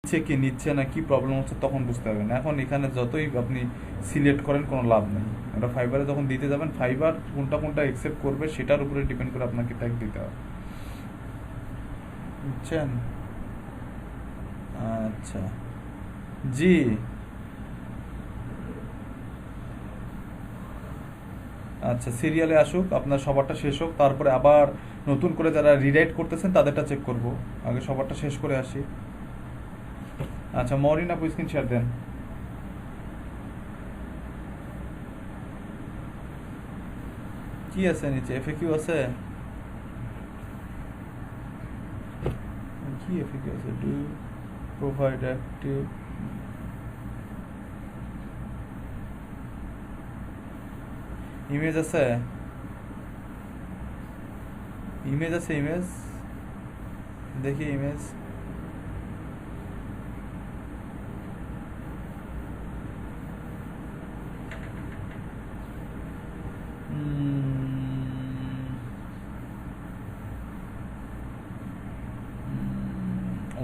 নিচ্ছে কি নিচ্ছে না, কি প্রবলেম হচ্ছে তখন বুঝতে পারবেন। এখন এখানে যতই আপনি সিলেক্ট করেন কোনো লাভ নেই। ওটা ফাইবারে যখন দিতে যাবেন, ফাইবার কোনটা কোনটা অ্যাকসেপ্ট করবে সেটার উপরে ডিপেন্ড করে আপনাকে ট্যাগ দিতে হবে, বুঝছেন? আচ্ছা, জি। আচ্ছা, সিরিয়ালে আসুক, আপনার সবারটা শেষ হোক, তারপরে আবার নতুন করে যারা রিরাইট করতেছেন তাদেরটা চেক করব। আগে সবারটা শেষ করে আসি। আচ্ছা, মরিন আপু স্ক্রিন শেয়ার দেন। কি আছে নিচে? এফএকিউ আছে? কি এফএকিউ আছে? ডু প্রোভাইড অ্যাক্টিভ ইমেজ আছে? ইমেজ আছে? ইমেজ দেখি, ইমেজ।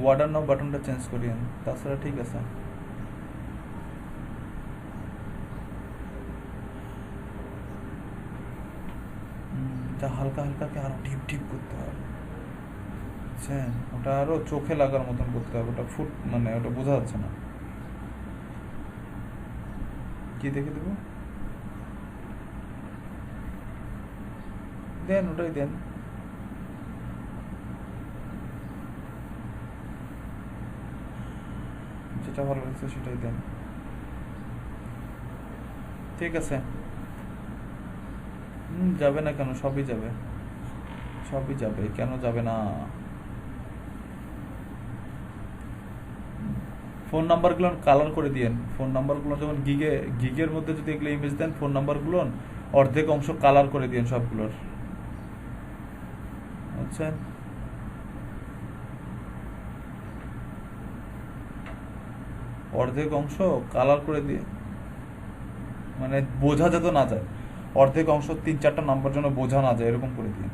ওয়ার্ডার নাও বাটনটা চেঞ্জ করিয়েন, তাছাড়া ঠিক আছে। এটা হালকা হালকাকে আরো ডিপ ডিপ করতে হবে, বুঝছেন? ওটা আরো চোখে লাগার মতন করতে হবে। ওটা ফুট মানে ওটা বোঝা যাচ্ছে না। কি দেখে দেবো? দেন, ওটাই দেন। যেটা ভালো লাগছে সেটাই দেন। ঠিক আছে। যাবে না কেন? সবই যাবে, সবই যাবে, কেন যাবে না? ফোন নাম্বারগুলো কালার করে দিয়েন। ফোন নাম্বারগুলো যখন গিগের মধ্যে যদি এগুলো ইমেজ দেন, ফোন নাম্বারগুলো অর্ধেক অংশ কালার করে দিয়েন সবগুলোর, বুঝছেন? অর্ধেক অংশ কালার করে দিয়ে, মানে বোঝা যেত না যায়। অর্ধেক অংশ 3-4টা নাম্বার জন্য বোঝা না যায়, এরকম করে দিন।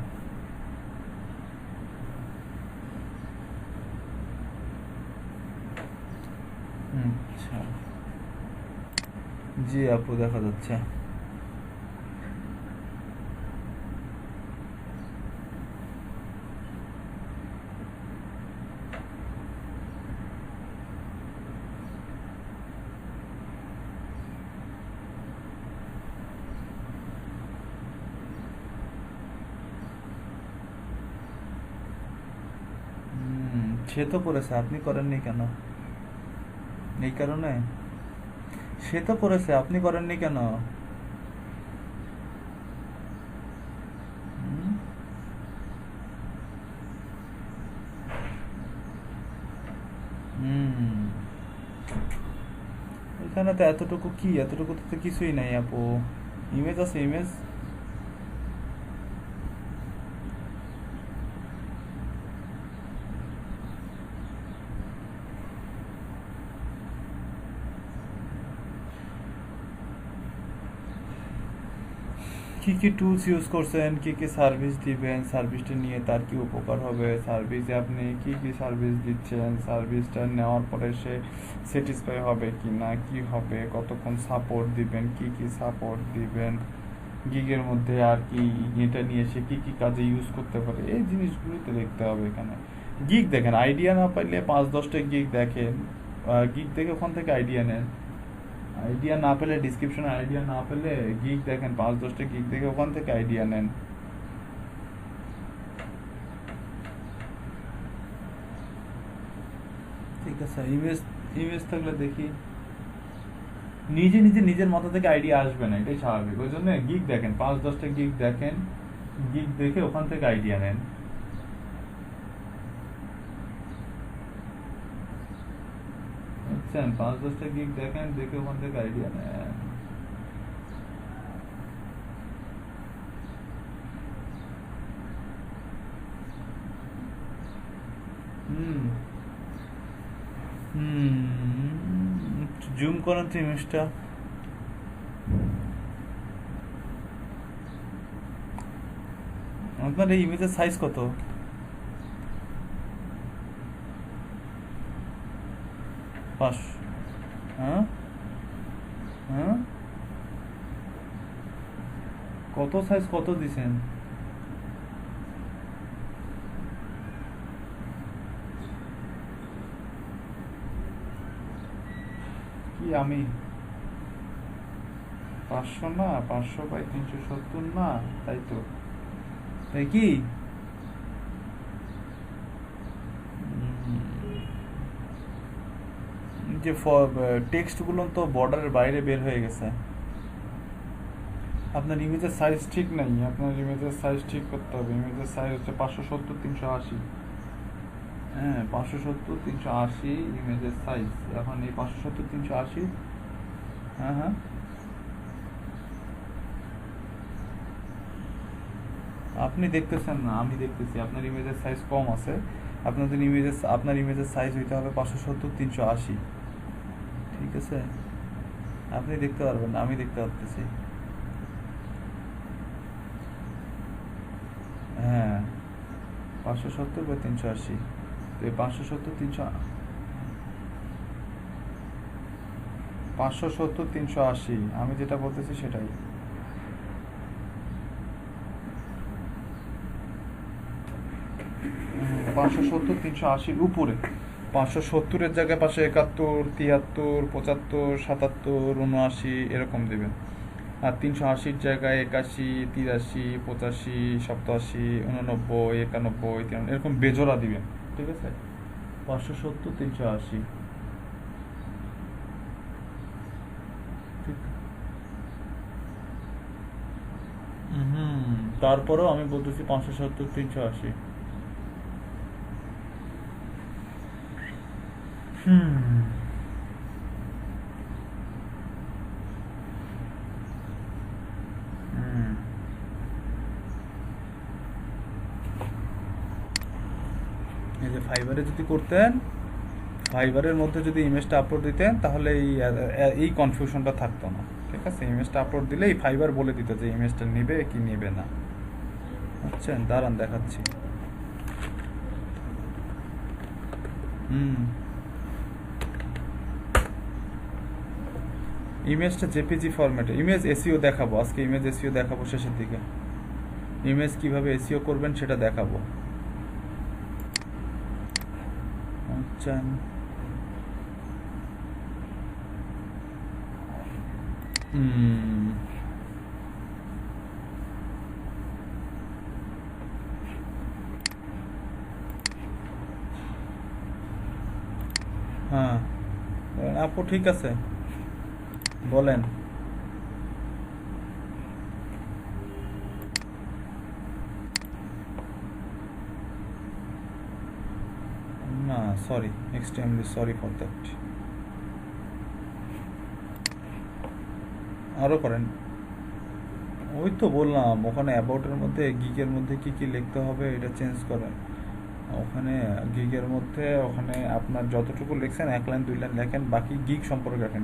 আচ্ছা, জি আপু, দেখা যাচ্ছে। সে তো করেছে, আপনি করেননি কেন? এই কারণে? সে তো করেছে, আপনি করেননি কেন? হুম, হুম। এখানে তো এতটুকু কি, এতটুকু তো কিছুই নাই আপু। ইমেজ আছে, ইমেজ। কি কি টুলস ইউজ করছেন, কি কি সার্ভিস দিবেন, সার্ভিসটা নিয়ে তার কি উপকার হবে, সার্ভিসে আপনি কি কি সার্ভিস দিচ্ছেন, সার্ভিসটা নেওয়ার পরে সে স্যাটিসফাই হবে কি না, কি হবে, কতক্ষণ সাপোর্ট দিবেন, কি কি সাপোর্ট দিবেন, গিগের মধ্যে আর কি এটা নিয়ে সে কি কি কাজে ইউজ করতে পারে, এই জিনিসগুলো তো দেখতে হবে এখানে। গিগ দেখেন, আইডিয়া না পাইলে 5-10টা গিগ দেখেন, গিগ দেখে ওখান থেকে আইডিয়া নেন। আইডিয়া না পেলে, ডিসক্রিপশনে আইডিয়া না পেলে গিগ দেখেন, 5-10টা গিগ দেখে ওখান থেকে আইডিয়া নেন। ঠিক আছে, ইমেজ, ইমেজ থাকলে দেখি। নিজে নিজে নিজের মাথা থেকে আইডিয়া আসবে না, এটাই স্বাভাবিক। ওই জন্য গিগ দেখেন, 5-10টা গিগ দেখেন, গিগ দেখে ওখান থেকে আইডিয়া নেন। বুঝছেন? 5-10টা গিগ দেখেন, দেখে ওখান থেকে আইডিয়া নেন। হুম, জুম করেন তো ইমেজটা। আপনার এই ইমেজের সাইজ কত? পাঁচ, হ্যাঁ হ্যাঁ, কত সাইজ কত দিছেন? কি আমি 500 না, 500/370 না, তাই তো, তাই কি? যে টেক্সটগুলো তো বর্ডারের বাইরে বের হয়ে গেছে। আপনার ইমেজের সাইজ ঠিক নাই, আপনার ইমেজের সাইজ ঠিক করতে হবে। ইমেজের সাইজ হচ্ছে 570/380। হ্যাঁ, 570/380 ইমেজের সাইজ। এখন এই 570/380, হ্যাঁ হ্যাঁ, আপনি দেখতেছেন না, আমি দেখতেছি আপনার ইমেজের সাইজ কম আছে। আপনার ইমেজের সাইজ হইতে হবে 570/380। ঠিক আছে, আপনি দেখতে পারবেন না, আমি দেখতে পারতেছি। হ্যাঁ, 570/380। তো এই 570/380, আমি যেটা বলতেছি সেটাই। 570/380 উপরে, 570-এর জায়গায় 571, 73, 75, 77, 79 এরকম দেবেন। আর 380-র জায়গায় 81, 83, 85, 87, 89, 91, 93 এরকম বেজোড়া দিবেন। ঠিক আছে, 570/380। ঠিক। তারপরেও আমি বলতেছি 570/380। হুম হুম এই যে ফাইবারে যদি করতেন, ফাইবারের মধ্যে যদি ইমেজটা আপলোড দিতেন, তাহলে এই কনফিউশনটা থাকতো না। ঠিক আছে, ইমেজটা আপলোড দিলে এই ফাইবার বলে দিত যে ইমেজটা নেবে কি নেবে না। বুঝছেন? দাঁড়ান দেখাচ্ছি। হুম ইমেজটা জেপিজি ফরম্যাটে, ইমেজ এসইও দেখাবো আজকে, ইমেজ এসইও দেখাবো শেষের দিকে। ইমেজ কিভাবে এসইও করবেন সেটা দেখাবো। আচ্ছা, হুম হ্যাঁ, আপু ঠিক আছে, বলেন। না, sorry, extremely sorry for that. আরও করেন। ওই তো বললাম, ওখানে অ্যাবাউটের মধ্যে গিগের মধ্যে কি কি লিখতে হবে এটা চেঞ্জ করেন। ওখানে গিগের মধ্যে ওখানে আপনার যতটুকু লিখছেন 1 লাইন 2 লাইন লেখেন, বাকি গিগ সম্পর্কে রাখেন।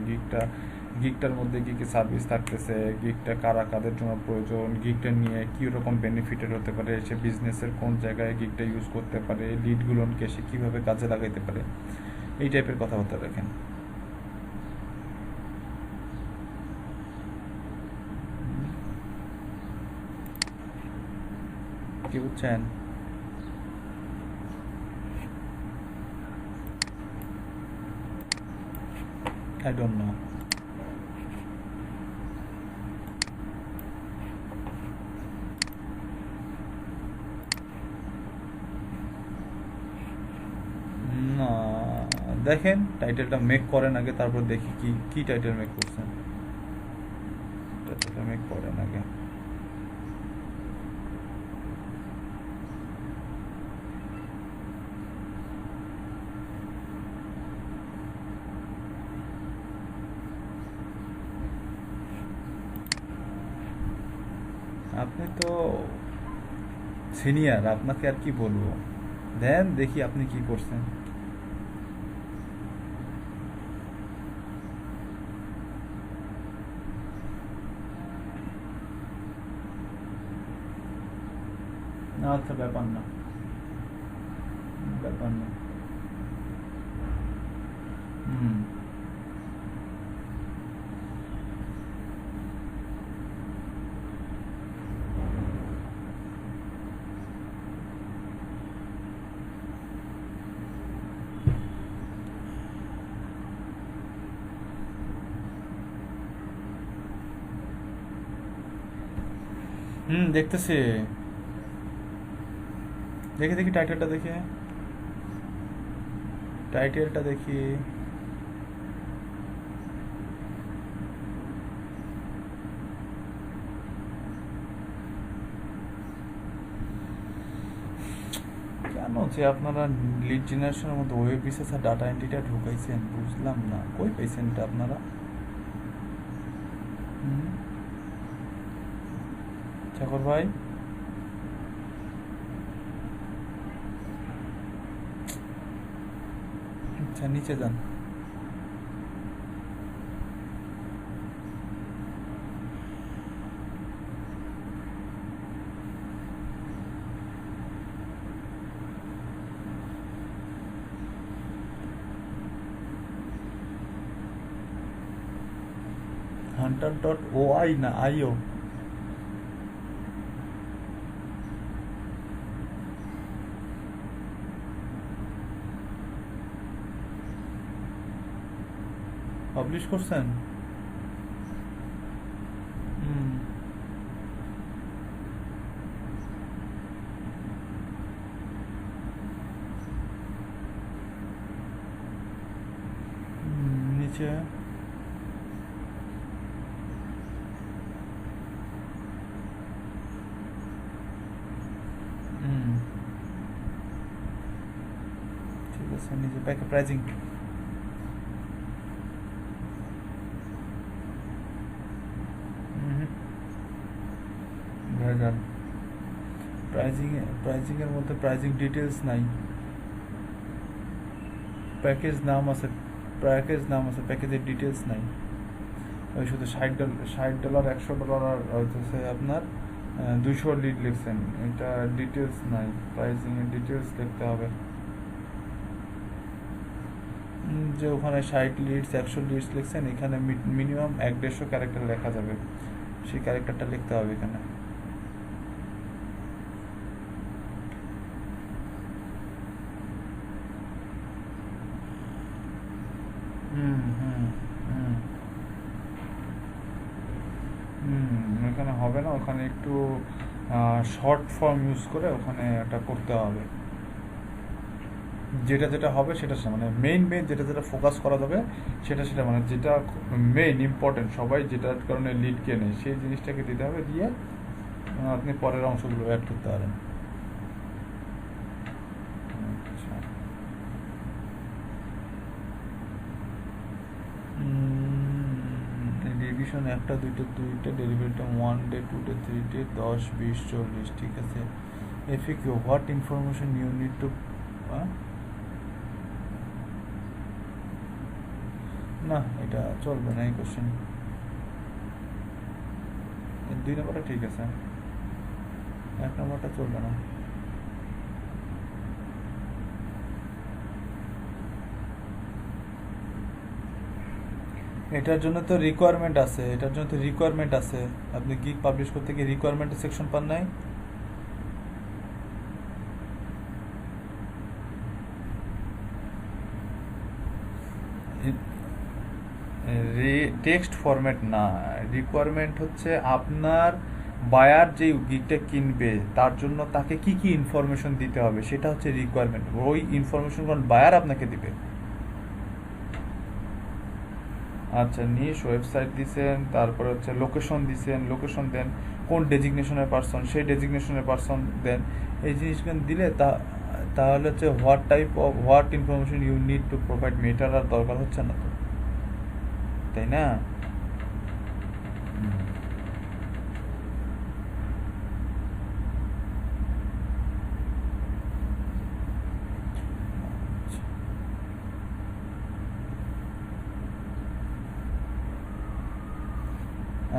গিগটার মধ্যে কি কি সার্ভিস থাকতেছে, গিগটা কারা কাদের জন্য প্রয়োজন, গিগটা নিয়ে কী রকম বেনিফিটের হতে পারে, সে বিজনেসের কোন জায়গায় গিগটা ইউজ করতে পারে, লিডগুলোকে সে কীভাবে কাজে লাগাইতে পারে, এই টাইপের কথাবার্তা রাখেন। কি বুঝছেন? I don't know. না, দেখেন টাইটেলটা মেক করেন আগে, তারপর দেখি কি কি টাইটেল মেক করছেন। টাইটেলটা মেক করেন আগে। আপনি তো সিনিয়র, আপনাকে আর কি বলবো। দেন দেখি আপনি কি করছেন। না, আচ্ছা, ব্যাপার না, ব্যাপার না। হুম দেখতেছি। দেখি দেখি টাইটেলটা দেখি, টাইটেলটা দেখি। কেন যে আপনারা লিড জেনারেশনের মধ্যে ওয়েব রিসার্চ আর ডাটা এন্ট্রিটা ঢুকাইছেন বুঝলাম না, কই পাইছেন এটা আপনারা? হুম, ঠাকুর ভাই, আচ্ছা নিচে যান। hunter.oi না আইও? পাবলিশ করছেন? হুম, নিচে। হুম, ঠিক আছে, নিচে প্যাকে প্রাইজিং। ভেজাল। প্রাইজিংয়ের মধ্যে প্রাইজিং ডিটেলস নাই। প্যাকেজ নাম আছে, প্যাকেজের ডিটেলস নাই। ওই শুধু $60, $100 আর হচ্ছে আপনার 200 লিড লিখছেন, এটা ডিটেলস নাই। প্রাইসিংয়ের ডিটেলস লিখতে হবে। যে ওখানে 60 লিডস 100 লিডস লিখছেন, এখানে মিনিমাম 1-150 ক্যারেক্টার লেখা যাবে, সেই ক্যারেক্টারটা লিখতে হবে এখানে। হুম হুম হুম ওখানে হবে না, ওখানে একটু শর্ট ফর্ম ইউজ করে ওখানে এটা করতে হবে। যেটা যেটা হবে সেটা মানে মেইন যেটা ফোকাস করা যাবে সেটা সেটা মানে যেটা মেইন ইম্পর্টেন্ট, সবাই যেটার কারণে লিড কেনে সেই জিনিসটাকে দিতে হবে, দিয়ে আপনি পরের অংশগুলো অ্যাড করতে পারেন। আচ্ছা, রিভিশন 1টা 2টা 2টা, ডেলিভারিটা 1 ডে 2 ডে 3 ডে 10 20 40, ঠিক আছে। FAQ, what information you need to, না এটা চলবে না এই কোশ্চেন। 2 নম্বরটা ঠিক আছে, 1 নম্বরটা চলবে না। এটার জন্য তো রিকোয়ারমেন্ট আছে, আপনি গিগ পাবলিশ করতে গিয়ে রিকোয়ারমেন্টের সেকশন পান নাই? টেক্সট ফরম্যাট না, রিকোয়ারমেন্ট হচ্ছে আপনার বায়ার যে গিগটা কিনবে তার জন্য তাকে কি কি ইনফরমেশন দিতে হবে সেটা হচ্ছে রিকোয়ারমেন্ট, ওই ইনফরমেশন কোন বায়ার আপনাকে দিবে। আচ্ছা, নিশ ওয়েবসাইট দিছেন, তারপরে হচ্ছে লোকেশন দেন, কোন ডেজিগনেশনের পার্সন সেই ডেজিগনেশনের পার্সন দেন। এই জিনিসগুলো দিলে তাহলে হচ্ছে what information you need to provide matter আর দরকার হচ্ছে না তো, তাই না?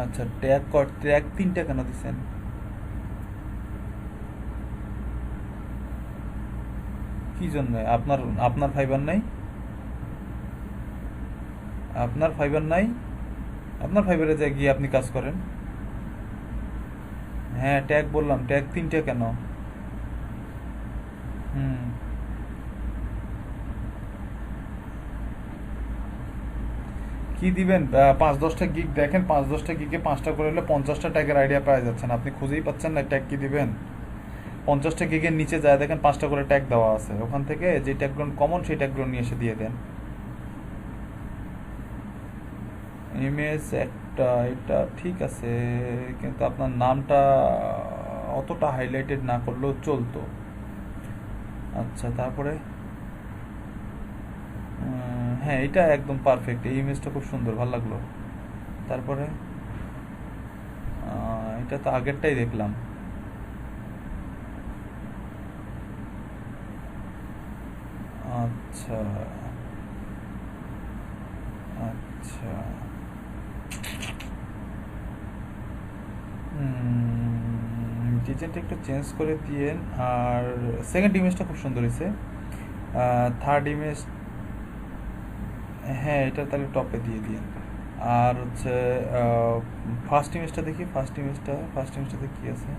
আচ্ছা, ট্র্যাক 3টা কেন দিচ্ছেন? কি জন্য? আপনার আপনার ফাইবার নাই? আপনার ফাইবার নাই? আপনার ফাইবারে যা গিয়ে আপনি কাজ করেন। হ্যাঁ, ট্যাগ বললাম, ট্যাগ 3টা কেন? হুম, কি দিবেন? 5-10টা গিগ দেখেন, 5-10টা গিগে 5টা করে হলে 50টা ট্যাগের আইডিয়া পেয়ে যাচ্ছেন। আপনি খুঁজেই পাচ্ছেন না ট্যাগ কি দিবেন। 50টা গিগের নিচে যায় দেখেন 5টা করে ট্যাগ দেওয়া আছে, ওখান থেকে যে ট্যাগগুলো কমন সেই ট্যাগগুলো নিয়ে এসে দিয়ে দেন। ইমেজ একটা, এটা ঠিক আছে, কিন্তু আপনার নামটা অতটা হাইলাইটেড না করলেও চলতো। আচ্ছা, তারপরে হ্যাঁ, এটা একদম পারফেক্ট, এই ইমেজটা খুব সুন্দর, ভালো লাগলো। তারপরে এটা তো আগেরটাই দেখলাম। আচ্ছা আচ্ছা, ডিজাইনটা একটু চেঞ্জ করে দিয়েন। আর সেকেন্ড ইমেজটা খুব সুন্দর হয়েছে। থার্ড ইমেজ, হ্যাঁ এটা তাহলে টপে দিয়ে দিন। আর হচ্ছে ফার্স্ট ইমেজটা দেখি, ফার্স্ট ইমেজটাতে কি আছে?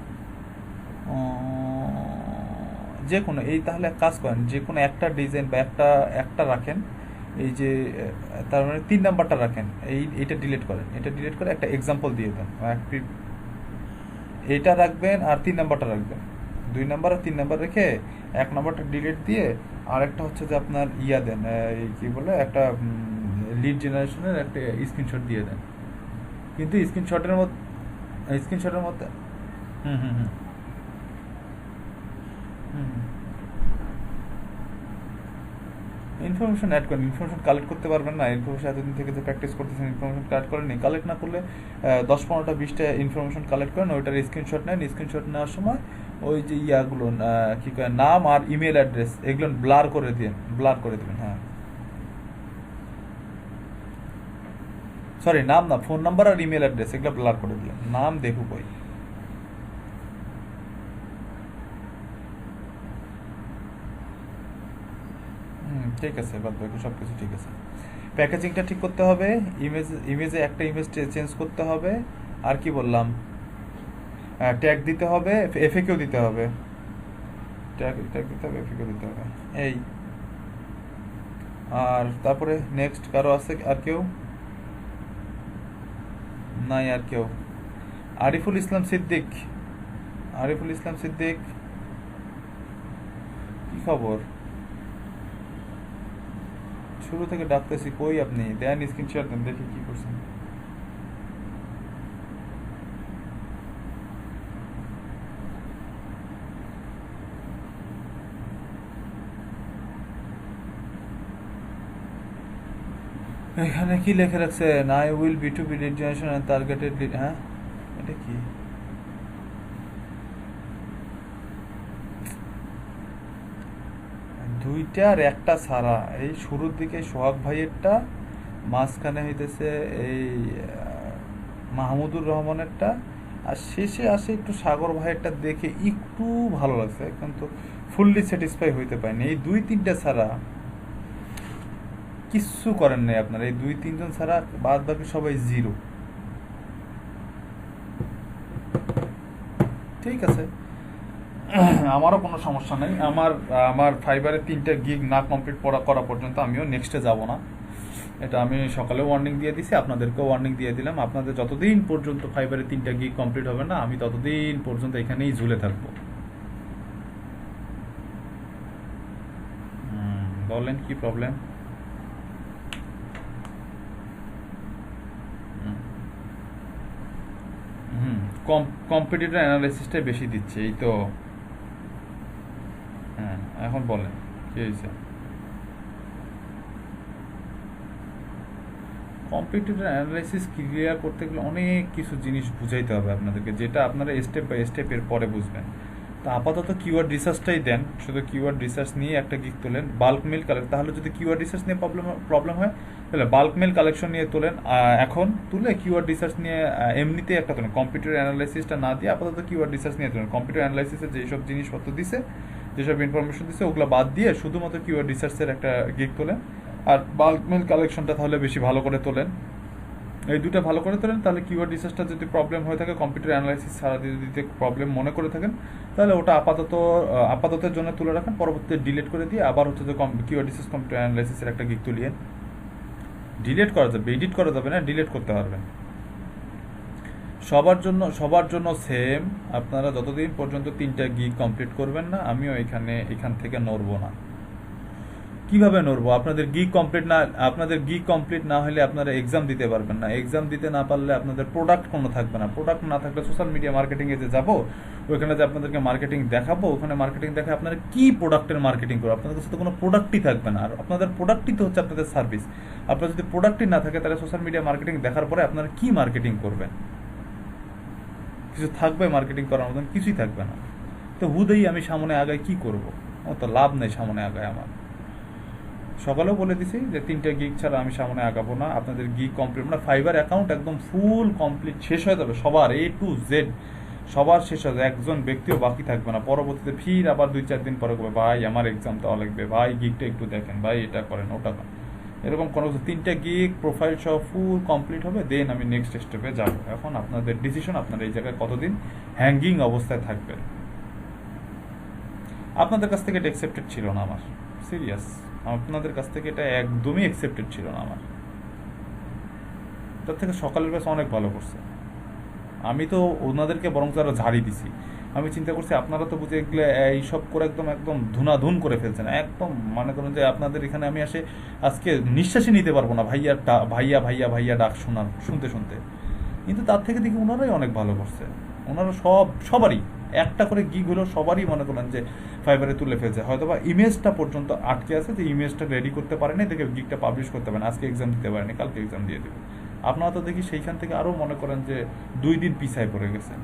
যে কোনো, এই তাহলে এক কাজ করেন, যে কোনো একটা ডিজাইন বা একটা একটা রাখেন। এই যে তার মানে 3 নাম্বারটা রাখেন, এইটা ডিলিট করেন, এটা ডিলিট করে একটা এক্সাম্পল দিয়ে দেন। এটা রাখবেন আর 3 নাম্বারটা রাখবেন, 2 নাম্বার আর 3 নাম্বার রেখে 1 নাম্বারটা ডিলিট দিয়ে আর একটা হচ্ছে যে আপনার ইয়া দেন, এই কি বলে, একটা লিড জেনারেশনের একটা স্ক্রিনশট দিয়ে দেন। কিন্তু স্ক্রিনশটের মধ্যে হুম হুম হুম হুম ইনফরমেশন অ্যাড করেন, ইনফরমেশন কালেক্ট করতে পারবেন না? ইনফরমেশন এতদিন থেকে যে প্র্যাকটিস করতেছেন, ইনফরমেশন কালেক্ট করেননি, কালেক্ট না করলে 10-15টা 20টা ইনফরমেশন কালেক্ট করেন, ওইটার স্ক্রিনশট নেন। স্ক্রিনশট নেওয়ার সময় ওই যে ইয়াগুলো কি কয়, নাম আর ইমেল অ্যাড্রেস, এগুলো ব্লার করে দিন, ব্লার করে দেবেন। হ্যাঁ, সরি, নাম না, ফোন নাম্বার আর ইমেল অ্যাড্রেস এগুলো ব্লার করে দিলেন, নাম দেখুক ওই। ঠিক আছে, বাদ বাকি সব কিছু ঠিক আছে। প্যাকেজিংটা ঠিক করতে হবে, ইমেজে একটা ইমেজ চেঞ্জ করতে হবে। আর কি বললাম? ট্যাগ দিতে হবে, এফএকিউ দিতে হবে, ট্যাগ ট্যাগ দিতে হবে, এফএকিউ দিতে হবে, এই। আর তারপরে নেক্সট কারো আছে আর কেউ? নাই আর কেউ? আরিফুল ইসলাম সিদ্দিক, আরিফুল ইসলাম সিদ্দিক, কি খবর? শুরু থেকে ডাকতেছি, কই আপনি? দেন স্ক্রিনশট দেন, দেখি কি করছেন। এখানে কি লিখে রাখছেন? আই উইল বি টু বি lead generation and targeted lead, হ্যাঁ এটা কি? দুইটা আর একটা ছাড়া, এই শুরুর দিকে সোহাগ ভাইয়েরটা, মাঝখানে হইতেছে এই মাহমুদুর রহমানেরটা, আর শেষে আসে একটু সাগর ভাইয়েরটা, দেখে একটু ভালো লাগছে, কিন্তু ফুললি স্যাটিসফাই হইতে পারেনি। এই 2-3টা ছাড়া কিচ্ছু করেন নাই আপনারা, এই 2-3 জন ছাড়া বাদ বাকি সবাই জিরো। ঠিক আছে, আমারও কোনো সমস্যা নেই। আমার আমার ফাইবারের 3টা গিগ না কমপ্লিট করা পর্যন্ত আমিও নেক্সটে যাব না। এটা আমি সকালে ওয়ার্নিং দিয়ে দিছি, আপনাদেরকেও ওয়ার্নিং দিয়ে দিলাম। আপনাদের যতদিন পর্যন্ত ফাইবারের 3টা গিগ কমপ্লিট হবে না, আমি ততদিন পর্যন্ত এখানেই ঝুলে থাকবো। বলেন কি প্রবলেম? হুম, কম্পিটিটর অ্যানালাইসিসটাই বেশি দিচ্ছে, এই তো। হ্যাঁ, এখন বলেন কি হয়েছে? কম্পিটিটর অ্যানালাইসিস ক্লিয়ার করতে গেলে অনেক কিছু জিনিস বুঝাইতে হবে আপনাদেরকে, যেটা আপনারা স্টেপ বাই স্টেপ এর পরে বুঝবেন। তো আপাতত কিওয়ার্ড রিসার্চটাই দেন, শুধু কিওয়ার্ড রিসার্চ নিয়ে একটা গিগ তোলেন। বাল্ক মেল কালেক্ট, তাহলে যদি কিওয়ার্ড রিসার্চ নিয়ে প্রবলেম হয়, তাহলে বাল্ক মেল কালেকশন নিয়ে তোলেন। এখন তুলে কিওয়ার্ড রিসার্চ নিয়ে এমনিতে একটা তোলেন, কম্পিউটার অ্যানালাইসিসটা না দিয়ে আপাতত কিওয়ার্ড রিসার্চ নিয়ে তোলেন। কম্পিউটার অ্যানালাইসিসে যেসব জিনিসপত্র দিছে, যেসব ইনফরমেশন দিছে, ওগুলো বাদ দিয়ে শুধুমাত্র কিওয়ার্ড রিসার্চের একটা গিগ তোলেন। আর বাল্ক মেল কালেকশনটা তাহলে বেশি ভালো করে তোলেন। এই দুটো ভালো করে তোলেন, তাহলে কিওয়ার্ড রিসার্চটা যদি প্রবলেম হয়ে থাকে, কম্পিউটার অ্যানালাইসিস ছাড়া দিতে প্রবলেম মনে করে থাকেন, তাহলে ওটা আপাততের জন্য তুলে রাখেন, পরবর্তীতে ডিলিট করে দিয়ে আবার হচ্ছে যে কিওয়ার্ড রিসার্চ কম্পিউটার অ্যানালাইসিসের একটা গিগ তুলিয়ে ডিলিট করা যাবে, এডিট করা যাবে না, ডিলিট করতে পারবেন। সবার জন্য সেম। আপনারা যতদিন পর্যন্ত 3টা গিগ কমপ্লিট করবেন না, আমিও এখান থেকে নড়বো না। কিভাবে নড়বো? আপনাদের গিগ কমপ্লিট না হলে আপনারা এক্সাম দিতে পারবেন না। এক্সাম দিতে না পারলে আপনাদের প্রোডাক্ট কোনো থাকবে না। প্রোডাক্ট না থাকলে সোশ্যাল মিডিয়া মার্কেটিং এ যে যাবো, ওইখানে যে আপনাদেরকে মার্কেটিং দেখাবো, ওখানে মার্কেটিং দেখে আপনারা কি প্রোডাক্টের মার্কেটিং করবো? আপনাদের কাছে তো কোনো প্রোডাক্টই থাকবে না। আর আপনাদের প্রোডাক্টই তো হচ্ছে আপনাদের সার্ভিস। আপনার যদি প্রোডাক্টই না থাকে, তাহলে সোশ্যাল মিডিয়া মার্কেটিং দেখার পরে আপনারা কি মার্কেটিং করবেন? কিছু থাকবে মার্কেটিং করার মতন? কিছুই থাকবে না। তো হুদেই আমি সামনে আগায় কি করব? আমার তো লাভ নেই সামনে আগায়। আমার সকালেও বলে দিছি যে 3টা গিগ ছাড়া আমি সামনে আগাবো না। আপনাদের গিগ কমপ্লিট, মানে ফাইবার অ্যাকাউন্ট একদম ফুল কমপ্লিট শেষ হয়ে যাবে সবার, A to Z সবার শেষ হয়ে যাবে, একজন ব্যক্তিও বাকি থাকবে না। পরবর্তীতে ফির আবার 2-4 দিন পরে বলবে, ভাই আমার এক্সাম দেওয়া লাগবে, ভাই গিগটা একটু দেখেন, ভাই এটা করেন, ওটা করেন। এরকম কোনো 3টা গিগ প্রোফাইল সহ ফুল কমপ্লিট হবে, দেন আমি নেক্সট স্টেপে যাব। এখন আপনাদের ডিসিশন, আপনারা এই জায়গায় কতদিন হ্যাঙ্গিং অবস্থায় থাকবেন। আপনাদের কাছ থেকে এটা অ্যাকসেপ্টেড ছিল না আমার, সিরিয়াস। আপনাদের কাছ থেকে এটা একদমই অ্যাকসেপ্টেড ছিল না আমার। তার থেকে সকালের ব্যাস অনেক ভালো করছে। আমি তো ওনাদেরকে বরং আরো ঝাড়ি দিছি। আমি চিন্তা করছি আপনারা তো বুঝে এগুলো এইসব করে একদম একদম ধুনাধুন করে ফেলছেন একদম। মনে করুন যে আপনাদের এখানে আমি আজকে নিঃশ্বাসই নিতে পারবো না ভাইয়া ভাইয়া ভাইয়া ডাক শুনতে শুনতে। কিন্তু তার থেকে দেখি ওনারাই অনেক ভালো করছে। ওনারা সবারই একটা করে গিগ হলো, সবারই মনে করেন যে ফাইবারে তুলে ফেলছে। হয়তো বা ইমেজটা পর্যন্ত আটকে আছে, যে ইমেজটা রেডি করতে পারেনি, দেখে গিগটা পাবলিশ করতে পারেন, আজকে এক্সাম দিতে পারেনি, কালকে এক্সাম দিয়ে দেবে। আপনারা তো দেখি সেইখান থেকে আরো মনে করেন যে 2 দিন পিছায় পড়ে গেছেন।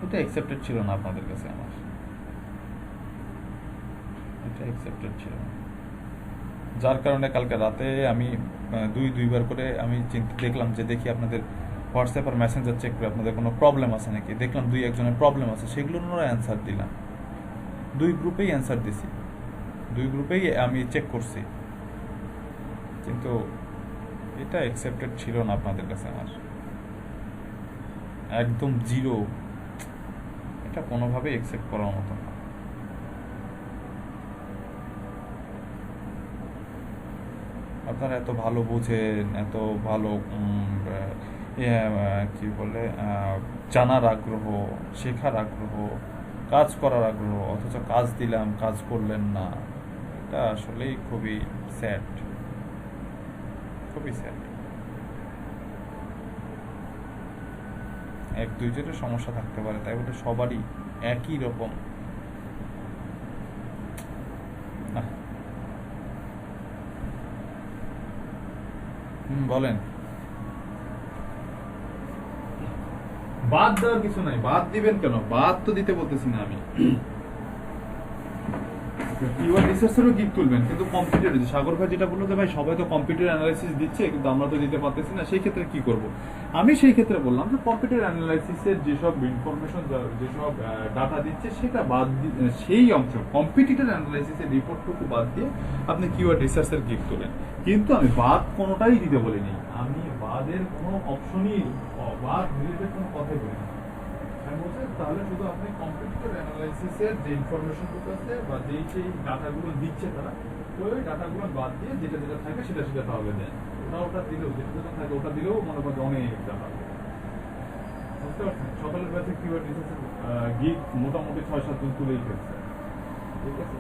এটা অ্যাকসেপ্টেড ছিল না আপনাদের কাছে আমার, এটা অ্যাকসেপ্টেড ছিল না। যার কারণে কালকে রাতে আমি দুইবার করে আমি দেখলাম যে দেখি আপনাদের হোয়াটসঅ্যাপ আর মেসেঞ্জার চেক করে আপনাদের কোনো প্রবলেম আছে নাকি। দেখলাম 2-1 জনের প্রবলেম আছে, সেগুলোর অ্যান্সার দিলাম। 2 গ্রুপেই অ্যান্সার দিছি, 2 গ্রুপেই আমি চেক করছি। কিন্তু এটা অ্যাকসেপ্টেড ছিল না আপনাদের কাছে আমার, একদম জিরো। এটা কোনোভাবেই অ্যাকসেপ্ট করার মতো না। আপনারা এত ভালো বোঝেন, এত ভালো কি বলে জানার আগ্রহ, শেখার আগ্রহ, কাজ করার আগ্রহ, অথচ কাজ দিলাম, কাজ করলেন না। এটা আসলেই খুবই স্যাড, খুবই স্যাড। 1-2 জনের সমস্যা থাকতে পারে, তাই বলে সবারই একই রকম না। বলেন। বাদ দেওয়ার কিছু নাই, বাদ দিবেন কেন? বাদ তো দিতে বলতেছি না আমি। কিওয়ার্ড রিসার্চেরও গিগ তুলবেন, কিন্তু কম্পিউটার, সাগর ভাই যেটা বললো যে ভাই সবাই তো কম্পিউটার অ্যানালাইসিস দিচ্ছে, কিন্তু আমরা তো দিতে পারতেছি না, সেই ক্ষেত্রে কি করব? আমি সেই ক্ষেত্রে বললাম যে কম্পিউটার অ্যানালাইসিসের যেসব ইনফরমেশন, যেসব ডাটা দিচ্ছে, সেটা বাদ দিয়ে, সেই অংশ কম্পিউটার অ্যানালাইসিসের রিপোর্টটুকু বাদ দিয়ে আপনি কিওয়ার্ড রিসার্চের গিগ তোলেন। কিন্তু আমি বাদ কোনোটাই দিতে বলিনি, আমি বাদের কোনো অপশনই, বাদ রিলেটেড কোনো কথাই বলিনি। তাহলে শুধু আপনি কম্পিউটার অ্যানালাইসিসের যে ইনফরমেশনগুলো আছে বা যেই ডাটাগুলো দিচ্ছে তারা, ওই ডাটাগুলো বাদ দিয়ে যেটা যেটা থাকে সেটা তাহলে দেন। ওটা দিলেও, যেটা থাকে ওটা দিলেও মনে করেন অনেক ডাটা। বুঝতে পারছেন? সকালের ব্যাচে কিওয়ার্ড রিসার্চের গিগ মোটামুটি 6-7 জন তুলেই ফেলছে। ঠিক আছে,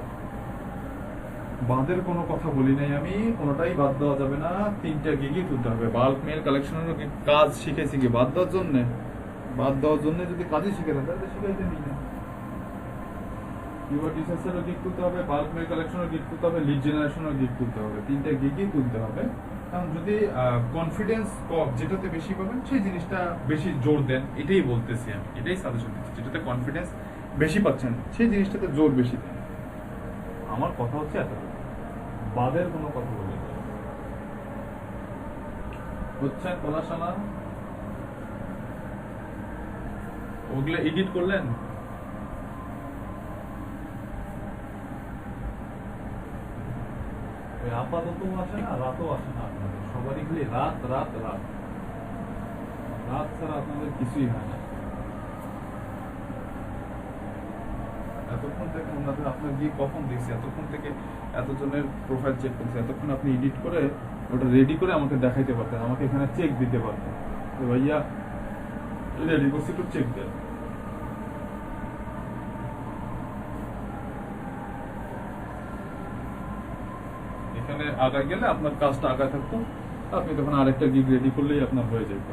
বাদের কোনো কথা বলি নাই আমি, কোনোটাই বাদ দেওয়া যাবে না। 3টা গিগই তুলতে হবে। বাল্ক মেল কালেকশনের কাজ শিখেছি কি বাদ দেওয়ার জন্য? বাদ দেওয়ার জন্য যদি কাজই শিখে দেন তাহলে শিখাইতে নিই না। কিওয়ার্ড রিসার্চেরও গিগ তুলতে হবে, বাল্ক মেল কালেকশনের গিগ তুলতে হবে, লিড জেনারেশনের গিগ তুলতে হবে। 3টা গিগই তুলতে হবে। কারণ যদি কনফিডেন্স যেটাতে বেশি পাবেন সেই জিনিসটা বেশি জোর দেন, এটাই বলতেছি আমি, এটাই সাজেশন দিচ্ছি। যেটাতে কনফিডেন্স বেশি পাচ্ছেন সেই জিনিসটাতে জোর বেশি দেন। আমার কথা হচ্ছে এত, বাদের কোনো কথা বলি না। হচ্ছে পড়াশোনা ওগুলো এডিট করলেন, আপাতত আসে না, রাতও আসে না আপনাদের সবারই, খালি রাত রাত রাত রাত ছাড়া আপনাদের কিছুই হয় না। এতক্ষণ থেকে ওনাদের আপনার গিয়ে কখন দেখছি, এতক্ষণ থেকে এতজনের প্রোফাইল চেক করছি, এতক্ষণ আপনি এডিট করে ওটা রেডি করে আমাকে দেখাইতে পারতেন, আমাকে এখানে চেক দিতে পারতেন, ভাইয়া রেডি করছি, একটু চেক দেন। এখানে আগায় গেলে আপনার কাজটা আগায় থাকতো, আপনি তখন আরেকটা গিগ রেডি করলেই আপনার হয়ে যেত।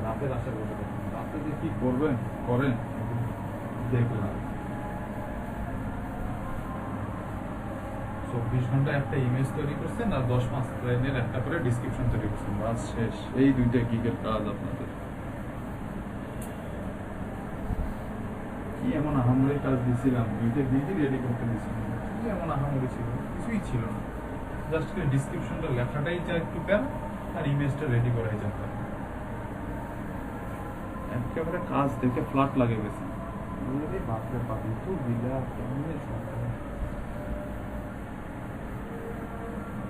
রাতের আশা করতে রাতে যে কি করবেন করেন দেখলাম। 24 ঘন্টায় একটা ইমেজ তৈরি করছেন আর 10-5 লাইনের একটা করে ডিসক্রিপশন তৈরি করছেন, বাস শেষ। এই দুইটা গিগের কাজ আপনাদের। কি এমন আহামরি কাজ দিয়েছিলাম, দুইটা গিগই রেডি করতে দিয়েছিলাম, কি এমন আহামরি ছিল, কিছুই ছিল না। জাস্ট ডিসক্রিপশনটা লেখাটাই যা একটু দেন আর ইমেজটা রেডি করাই যেত। একেবারে কাজ দেখে ফ্ল্যাট লাগে গেছে, বাপরে বাপ, তো বিলা কেমনে সম্ভব।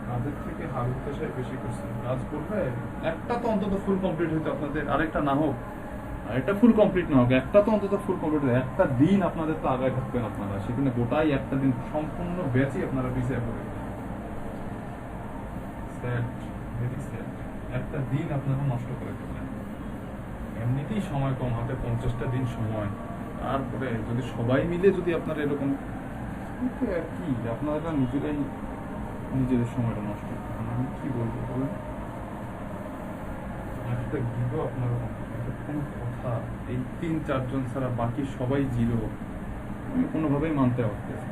কাজের থেকে হারুত্তাশায় বেশি করছেন, কাজ করবে একটা তো অন্তত ফুল কমপ্লিট হইতো আপনাদের, আরেকটা না হোক, আরেকটা ফুল কমপ্লিট না হোক, একটা তো অন্তত ফুল কমপ্লিট হতো। একটা দিন আপনাদের তো আগায় থাকবেন আপনারা, সেখানে গোটাই একটা দিন সম্পূর্ণ ব্যাচই আপনারা পিছিয়ে পড়ে। Sad, very sad. একটা দিন আপনারা নষ্ট করে ফেললেন। এমনিতেই সময় কম হাতে, 50টা দিন সময়, তারপরে যদি সবাই মিলে যদি আপনারা এরকম আর কি, আপনারা নিজেরাই নিজেদের সময়টা নষ্ট করেন। আমি কি বলবো বলেন, একটা গিগও আপনারা কোনো কথা, এই 3-4 জন ছাড়া বাকি সবাই জিরো, আমি কোনোভাবেই মানতে পারতেছি।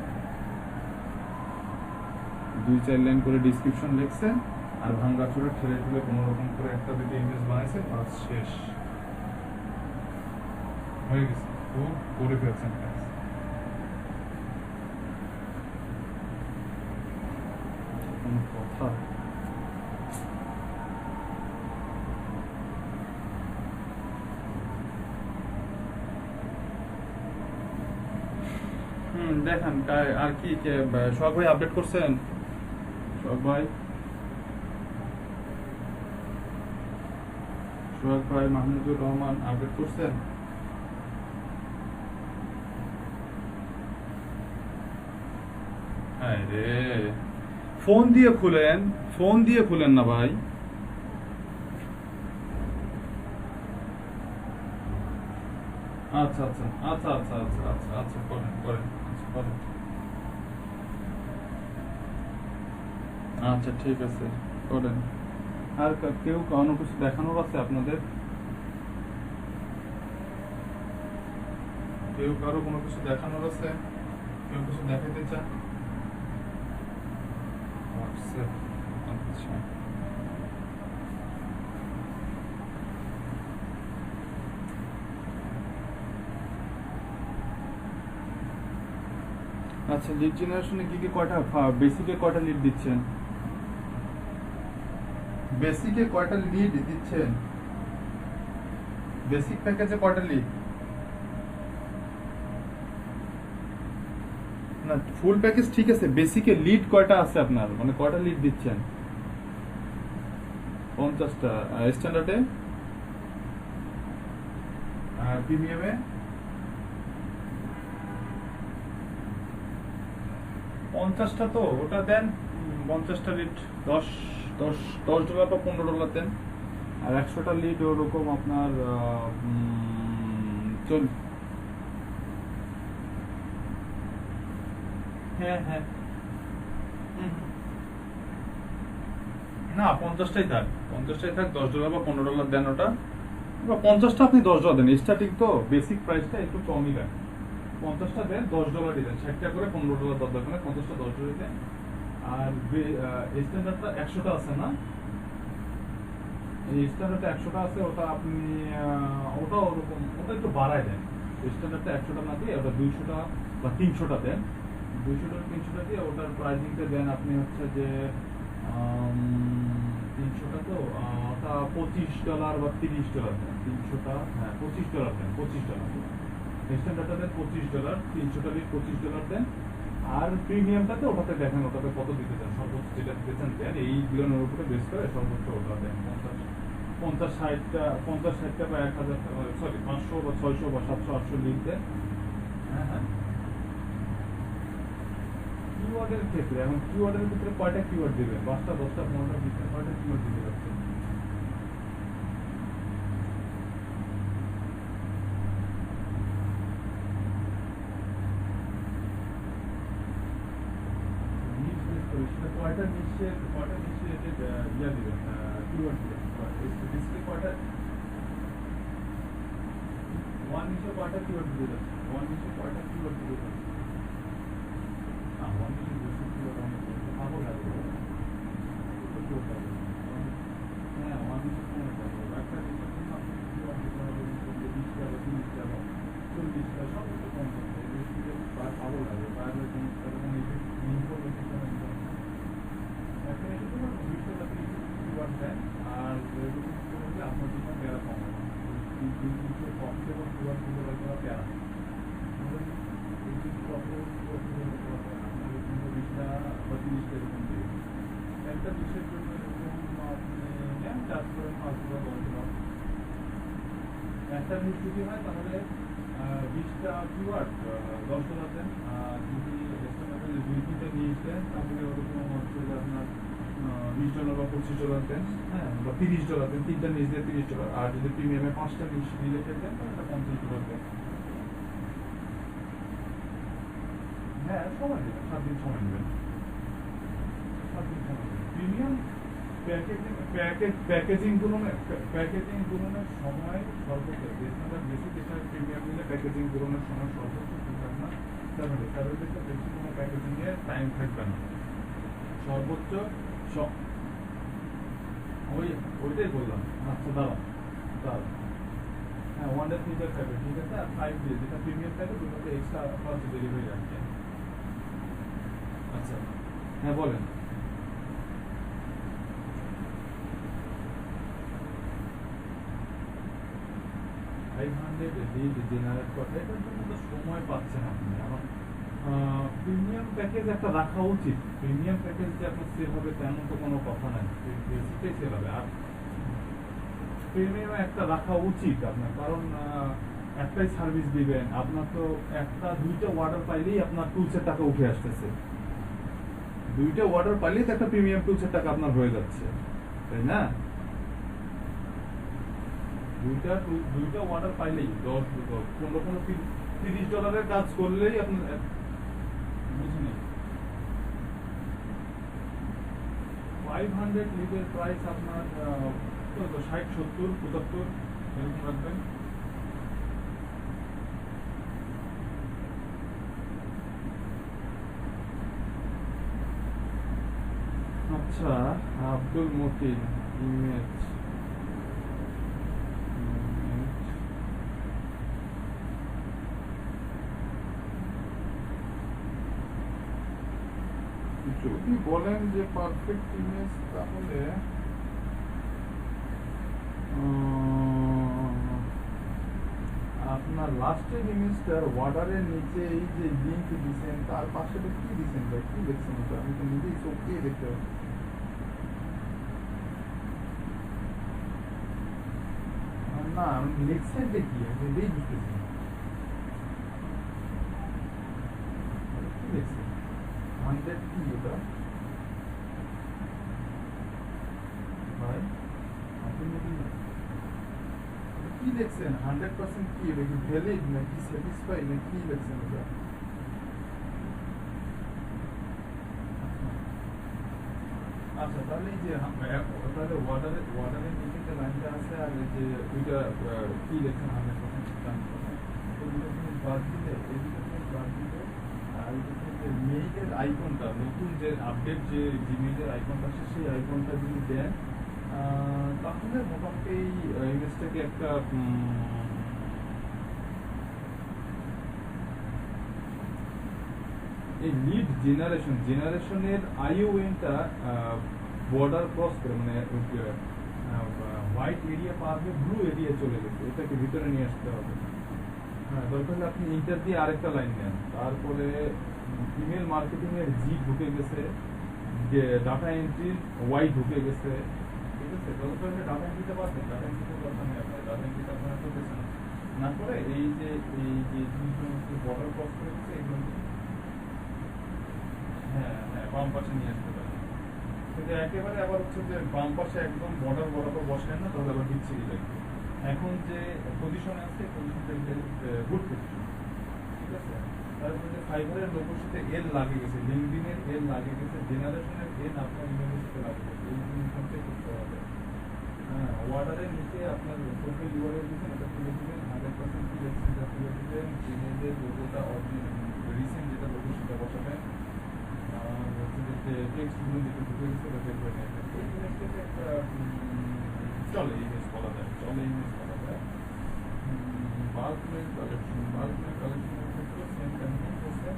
2-4 লাইন করে ডিসক্রিপশন লিখছে আর ভাঙ্গা চুরে ঠেলে ঠেলে কোনো রকম করে একটা দুটো ইমেজ বানাইছে, বাস শেষ হয়ে গেছে। খুব করে ফেলছেন কাজ। কোনো কথা দেখান আর কি সোহাগ ভাই আপডেট করছেন? সোহাগ ভাই মাহমুদুর রহমান আপডেট করছেন? আরে ফোন দিয়ে খুলেন না ভাই। আচ্ছা আচ্ছা আচ্ছা আচ্ছা আচ্ছা আচ্ছা আচ্ছা করেন করেন করেন। আচ্ছা ঠিক আছে করেন। আর কেউ কোনো কিছু দেখানোর আছে আপনাদের? কেউ কারো কোনো কিছু দেখানোর আছে? কেউ কিছু দেখাতে চান? আচ্ছা আচ্ছা, লিড জেনারেশনে কি কয়টা, বেসিকে কয়টা লিড দিচ্ছেন? বেসিকে কয়টা লিড দিচ্ছেন? বেসিক প্যাকেজে কয়টা লিড? না ফুল প্যাকেজ ঠিক আছে, বেসিকে লিড কয়টা আছে আপনার, মানে কয়টা লিড দিচ্ছেন? 50টা। স্ট্যান্ডার্ডে আর প্রিমিয়ামে 50টা, তো ওটা দেন 50টা লিড $10 বা $15 দেন। আর 100টা লিড ওরকম আপনার হ্যাঁ হ্যাঁ না 50টাই থাক $10 বা $15 দেন ওটা, বা 50টা আপনি $10 দেন, স্টার্টিং তো বেসিক প্রাইসটা একটু কমই দেন। 50টা দেন $10 দেন, 60টা করে $15 দরকার নেই, 50টা $10 দেন। আর স্ট্যান্ডার্ডটা 100টা আছে না, এই স্ট্যান্ডার্ডটা 100টা আছে, ওটা আপনি ওটা ওরকম ওটা একটু বাড়ায় দেন। স্ট্যান্ডার্ডটা 100টা না দিয়ে ওটা 200টা বা 300টা দেন। 200টা 300টা দিয়ে ওটার প্রাইসিংটা দেন আপনি হচ্ছে যে 300টা, তো ওটা $25 বা $30 দেন। 300টা হ্যাঁ $25 দেন, $25 স্ট্যান্ডার্ডটা দেন $25, 300টা লিড $25 দেন। আর প্রিমিয়ামটাতে ওটাতে দেখেন ওটাতে কত দিতে চান, সর্বোচ্চ যেটা দিতে চান দেন, এইগুলোর উপরে বেস করে সর্বোচ্চ ওটা দেন। 50-60টা বা 1000, সরি 500 বা 600 বা 700-800 লিখ দেন। হ্যাঁ হ্যাঁ, কিওয়ার্ডের ক্ষেত্রে এখন কিওয়ার্ডের ভিতরে কয়টা কিওয়ার্ড দিবেন? 5টা 10টা 15টা 20টা কয়টা কিওয়ার্ড দিতে যাচ্ছেন? কয়টা নিচে ইয়া দিবেন, কিওয়ার্ড দিবেন? ডিসপ্লে কয়টা, ওয়ান নিচে কয়টা কিওয়ার্ড দিতে যাচ্ছেন? ওয়ান নিচে কয়টা কিওয়ার্ড দিতে যাচ্ছেন? না, ওয়ান নিচে বেশি কিওয়ার্ড অনেক ভালো লাগবে। হ্যাঁ, ওয়ান নিচে কমে যাবে। একটা নিচে কিন্তু আপনি কিওয়ার্ড দিতে হবে 20টা বা 30টা বা 40টা, সব একটু কম করতে হবে। বেশি ভালো লাগে, বাইরে জিনিসটা এবং ইনফরমেশন একটা এসে তোমার 20টা বা 30টা কিওয়ার্ড দেন, আর করলে আপনার জন্য প্যারা কম হবে। প্রফিটেবল কিওয়ার্ড গুলো করা প্যারা, আমাদের এই যে প্রফিটেবল কিওয়ার্ড গুলো করা প্যারা, আপনাদের কিন্তু 20টা বা 30টা এরকম দেবে। একটা বিষয়ের জন্য এরকম আপনি নেন, চার্জ করেন 5 বা 10 বার। একটা নিউজ যদি হয় তাহলে 20টা কিওয়ার্ড 10,000 দেন। যদি এস্টিমেটেড 2-3টা নিউজ দেন তাহলে ওরকম হচ্ছে যে আপনার $20 বা $25 দেন, হ্যাঁ, বা $30 দেন। 3টা নিউজ দিয়ে $30। আর যদি প্রিমিয়ামে 5টা নিউজ রিলেটেড দেন তাহলে $50 দেন। হ্যাঁ, সময় দেবেন, 7 দিন সময় নেবেন, 7 দিন সময় নেবেন। প্রিমিয়াম প্যাকেজিং গুলোনের সময় সর্বোচ্চ, বেশি যেটা প্রিমিয়াম নিলে প্যাকেজিং গুলোনের সময় সর্বোচ্চ কিন্তু আপনার 7 ডেজ। 7 ডেজের বেশি কোনো প্যাকেজিং এর টাইম থাকবে না, সর্বোচ্চ ওইটাই বললাম। আচ্ছা, দাঁড়ান, হ্যাঁ, 1 ডে 3 ডে থাকবে, ঠিক আছে। আর 5 ডে যেটা প্রিমিয়াম থাকে দুটোতে এক্সট্রা প্লাস ডেলিভারি রাখবে। আচ্ছা, হ্যাঁ বলেন। লিড জেনারেট করতে এটার জন্য তো সময় পাচ্ছেন আপনি। এখন প্রিমিয়াম প্যাকেজ একটা রাখা উচিত। প্রিমিয়াম প্যাকেজ যে আপনার সেল হবে তেমন তো কোনো কথা নাই, বেসিকটাই সেল হবে। আর প্রিমিয়াম একটা রাখা উচিত আপনার, কারণ একটাই সার্ভিস দিবেন, আপনার তো 1-2টা অর্ডার পাইলেই আপনার টুলসের টাকা উঠে আসতেছে। 2টা অর্ডার পাইলেই তো একটা প্রিমিয়াম টুলসের টাকা আপনার হয়ে যাচ্ছে, তাই না? 2টা অর্ডার পাইলেই 10-15 $30 কাজ করলেই আপনার বুঝিনি 500 লিটার প্রাইস আপনার 60-70-75 এরকম রাখবেন। আচ্ছা, আব্দুল মতিন ইমেজ যদি বলেন যে পারফেক্ট ইমেজ, তাহলে আপনার লাস্টের ইমেজটার অর্ডারের নিচে এই যে লিঙ্ক দিচ্ছেন তার পাশে কি দিচ্ছেন ভাই, কি দেখছেন ওটা? আমি তো নিজেই চোখ দিয়ে দেখতে পাচ্ছি। না, লিখছেন কি আমি নিজেই বুঝতেছি না। কি দেখছেন 100 কি ওটা ভাই? আপনি কি দেখছেন 100% কি? এটা কি ভ্যালিড নাকি স্যাটিসফাই নাকি কি দেখছেন ওটা? আচ্ছা, তাহলে এই যে তাহলে ওয়ার্ডারের নিচে যে লাইনটা আছে আর এই যে দুইটা কি দেখছেন 100% তো দুটো জিনিস বাদ দিলে, এই দুটো জিনিস বাদ দিলে আর এই যে মেইলের আইকনটা, নতুন যে আপডেট যে জিমেইলের আইকনটা আছে সেই আইকনটা যদি দেন তাহলে মোটামুটি এই ইমেজটাকে একটা এই লিড জেনারেশনের আইওএনটা বর্ডার ক্রস করে, মানে হোয়াইট এরিয়া পার হয়ে ব্লু এরিয়া চলে গেছে, এটাকে ভিতরে নিয়ে আসতে হবে। হ্যাঁ, দরকার হলে আপনি ইন্টার দিয়ে আরেকটা লাইন নেন। তারপরে ইমেল মার্কেটিং এর জি ঢুকে গেছে, ডাটা এন্ট্রির ওয়াই ঢুকে গেছে, ঠিক আছে, যতক্ষণ ডাটা এন্ট্রিতে পারবেন, ডাটা এন্ট্রিতে দরকার নেই আপনার, ডাটা এন্ট্রিতে আপনারা করতেছে না, না করে এই যে জিনিসগুলো বর্ডার ক্রস করে দিচ্ছে এগুলো, হ্যাঁ হ্যাঁ বাম পাশে নিয়ে আসতে পারেন। কিন্তু একেবারে আবার হচ্ছে যে বাম পাশে একদম বর্ডার বরাবর বসেন না, তাহলে আবার বিচ্ছিরি লাগবে। এখন যে পজিশনে আছে পজিশনটা গুড পজিশন, ঠিক আছে। তারপরে যে ফাইবারের লোগোর সাথে এল লাগে গেছে, লিঙ্কডিনের এল লাগে গেছে, জেনারেশনের এল আপনার ইমেলের সাথে লাগে গেছে, এই জিনিসটাকে করতে হবে। হ্যাঁ, ওয়ার্ডারের নিচে আপনার প্রোফাইল ইউআরএল দিবেন, এটা তুলে দিবেন, 100% কি দেখছেন এটা তুলে দিবেন, জিমেইলের লোগোটা রিসেন্ট যেটা লোগো সেটা বসাবেন, আর হচ্ছে যে টেক্সটগুলো যেটা ঢুকে গেছে ওটা বের করে নেবেন। এই জিনিসটাকে একটা চলে ইমেজ বলা যায়, চলে ইমেজ বলা যায়। Bulk mail collection, bulk mail কালেকশনের ক্ষেত্রে সেম কাহিনী করছেন,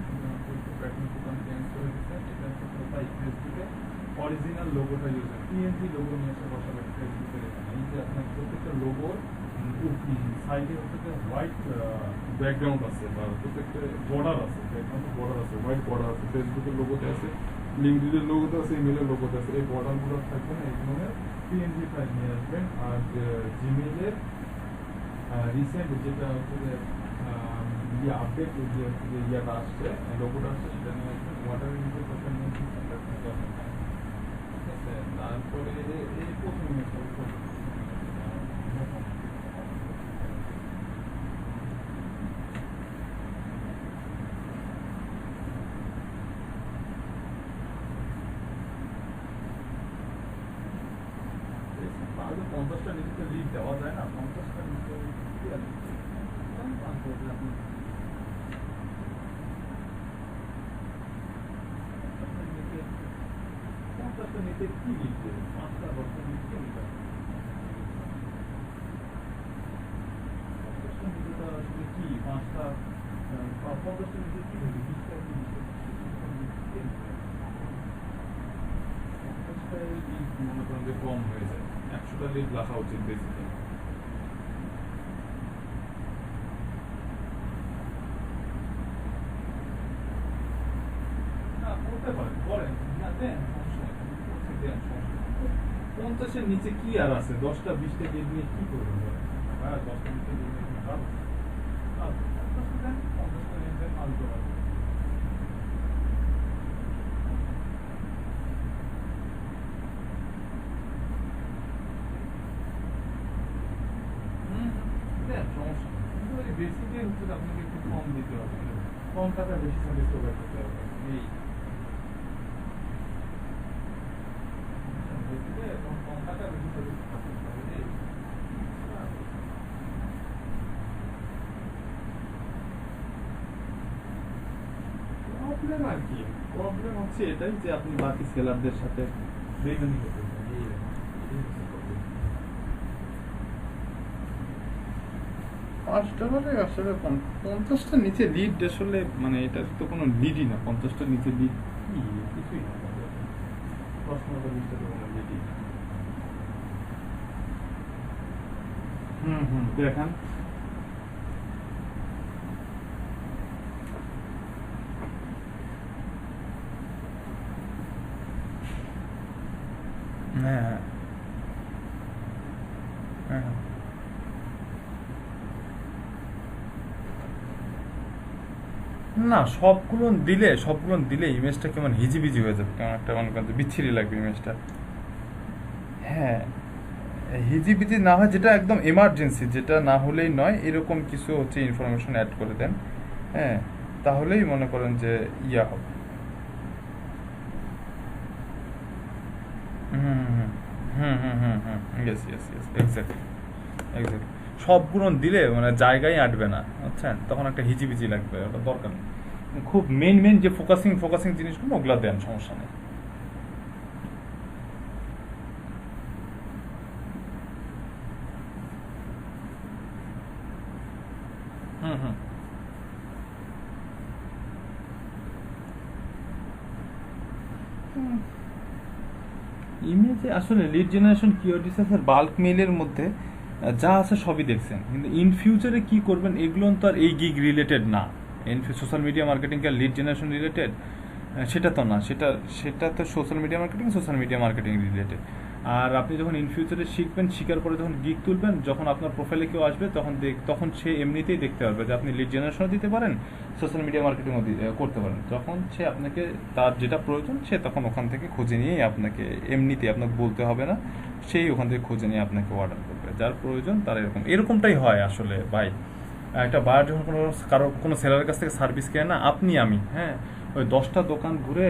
একটু প্যাটার্ন টুটার্ন চেঞ্জ করে দিচ্ছেন। এটা হচ্ছে তাই ফেসবুকে অরিজিনাল লোগোটা ইউজ হয়, পিএনজি লোগো নিয়ে এসে বসাবেন ফেসবুকের এখানে। এই যে আপনার প্রত্যেকটা লোগোর সাইডে হচ্ছে যে হোয়াইট ব্যাকগ্রাউন্ড আছে, বা প্রত্যেকটা বর্ডার আছে, ব্যাকগ্রাউন্ডে বর্ডার আছে, হোয়াইট বর্ডার আছে, ফেসবুকের লোগোতে আছে, লিঙ্কডিনের লোগোতে আছে, ইমেলের লোগোতে আছে। এই বর্ডারগুলো থাকবে না, এই ধরনের পিএনজি ফাইল নিয়ে আসবেন। আর জিমেইলের রিসেন্ট যেটা হচ্ছে যে আপডেট যে ইয়াটা আসছে, লোগোটা আসছে, সেটা নিয়ে আসবেন। ওয়াটারের নিচে সোশ্যাল মিডিয়া, ঠিক আছে। তারপরে এই প্রথম তাহলে 50টা নিচে লিড দেওয়া যায় না, 50টা নিচে আপনি 50টা নিচে কি লিড দেবেন, 5টা 10টা নিচে লিড আছে, 50টা নিচে আসলে কি 5টা 50টা নিচে কি দেবে, 20টা কি দিবে, 50টায় লিড মনে করেন যে কম হয়ে যায়, 100টা লিড রাখা উচিত বেসিক্যালি। না করতে পারেন, করেন না, দেন সমস্যা নেই, দেন সমস্যা নেই। 50-এর নিচে কি আর আছে, 10টা 20টা লিড নিয়ে কি করবেন বলেন? হ্যাঁ 10টা 20টা লিড নিয়ে কি কাজ? 50টা দেন, 50টা লিড দেন, আলতো হবে। দেন সমস্যা নেই, কিন্তু ওই বেসিকই হচ্ছে যে আপনাকে একটু কম দিতে হবে, কম টাকা বেশি সার্ভিস প্রোভাইড করতে হবে, এই বেসিকে কম টাকা বেশি সার্ভিস করতে হবে, এই প্রবলেম আর কি, প্রবলেম হচ্ছে এটাই যে আপনি বাকি সেলারদের সাথে বেইমানি করতেছেন, এই হচ্ছে problem। $5 আসলে 50টার নিচে লিড আসলে মানে এটা তো কোনো লিডই না, 50টার নিচে লিড কি কিছুই না, 10-15 20টা তো কোনো লিডই না। দেখান। হ্যাঁ হ্যাঁ না, সবগুলো দিলে ইমেজটা কেমন হিজিবিজি হয়ে যাবে, কেমন একটা মনে করেন যে বিচ্ছিরি লাগবে ইমেজটা। হ্যাঁ, হিজিবিজি না হয়, যেটা একদম এমার্জেন্সি, যেটা না হলেই নয়, এরকম কিছু হচ্ছে ইনফরমেশন অ্যাড করে দেন। হ্যাঁ, তাহলেই মনে করেন যে ইয়া হবে। Yes yes yes, exactly exactly. সবগুলো দিলে মানে জায়গায় আটবে না, বুঝছেন, তখন একটা হিজিবিজি লাগবে, ওটা দরকার নেই। খুব মেন যে ফোকাসিং জিনিসগুলো ওগুলা দেন, সমস্যা নেই। ইমেজে আসলে লিড জেনারেশন কিওয়ার্ডস আছে বাল্ক মেইলের মধ্যে, যা আছে সবই দেখছেন, কিন্তু ইন ফিউচারে কি করবেন এগুলো তো আর এই গিগ রিলেটেড না। সোশ্যাল মিডিয়া মার্কেটিং কি লিড জেনারেশন রিলেটেড? সেটা তো না, সেটা তো সোশ্যাল মিডিয়া মার্কেটিং রিলেটেড। আর আপনি যখন ইন ফিউচারে শিখবেন, শিখার পরে যখন গিগ তুলবেন, যখন আপনার প্রোফাইলে কেউ আসবে তখন সে এমনিতেই দেখতে পারবে যে আপনি লিড জেনারেশনও দিতে পারেন, সোশ্যাল মিডিয়া মার্কেটিংও করতে পারেন। যখন সে আপনাকে তার যেটা প্রয়োজন সে তখন ওখান থেকে খুঁজে নিয়েই আপনাকে, এমনিতেই আপনাকে বলতে হবে না, সেই ওখান থেকে খুঁজে নিয়ে আপনাকে অর্ডার করবে। যার প্রয়োজন তার এরকমটাই হয় আসলে ভাই। একটা বায়ার যখন কোনো সেলারের কাছ থেকে সার্ভিস কেনে না, আমি হ্যাঁ, ওই 10টা দোকান ঘুরে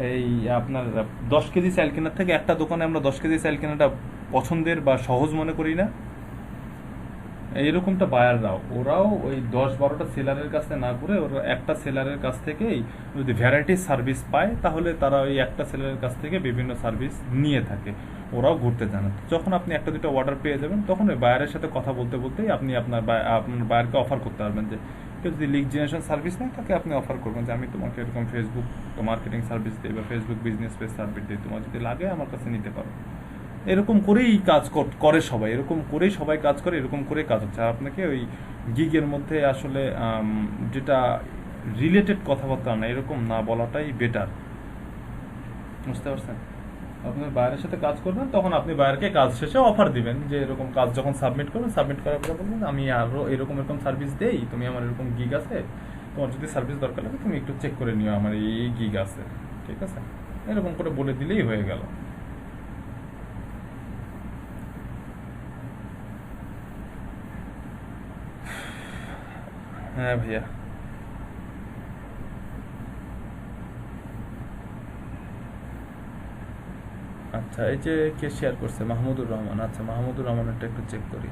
এই আপনার 10 কেজি চাল কেনার থেকে একটা দোকানে আমরা 10 কেজি চাল কেনাটা পছন্দের বা সহজ মনে করি না, এরকমটা ওরাও ওই 10-12টা সেলারের কাছে না করে ওরা একটা সেলারের কাছ থেকেই যদি ভ্যারাইটিস সার্ভিস পায় তাহলে তারা ওই একটা সেলারের কাছ থেকে বিভিন্ন সার্ভিস নিয়ে থাকে, ওরাও ঘুরতে জানে। যখন আপনি একটা দুটো অর্ডার পেয়ে যাবেন তখন ওই বায়ারের সাথে কথা বলতে বলতেই আপনি আপনার বায়ারকে অফার করতে পারবেন যে কেউ যদি লিড জেনারেশন সার্ভিস নেয় তাকে আপনি অফার করবেন যে আমি তোমাকে এরকম ফেসবুক মার্কেটিং সার্ভিস দিই বা ফেসবুক বিজনেস পেজ সার্ভিস দিই, তোমার যদি লাগে আমার কাছে নিতে পারো। এরকম করেই কাজ করে সবাই, এরকম করেই সবাই কাজ করে, এরকম করেই কাজ হচ্ছে। আর আপনাকে ওই গিগের মধ্যে আসলে যেটা রিলেটেড কথাবার্তা না এরকম না বলাটাই বেটার, বুঝতে পারছেন? আপনার বায়ারের সাথে কাজ করবেন তখন আপনি বায়ারকে কাজ শেষে অফার দিবেন যে এরকম কাজ যখন সাবমিট করবেন, সাবমিট করার পরে বলবেন আমি আরও এরকম সার্ভিস দেই, তুমি আমার এরকম গিগ আছে, তোমার যদি সার্ভিস দরকার লাগে তুমি একটু চেক করে নিও আমার এই গিগ আছে, ঠিক আছে? এরকম করে বলে দিলেই হয়ে গেল। হ্যাঁ ভাইয়া, আচ্ছা এই যে কে শেয়ার করছে, মাহমুদুর রহমান। আচ্ছা মাহমুদুর রহমানেরটা একটু চেক করি।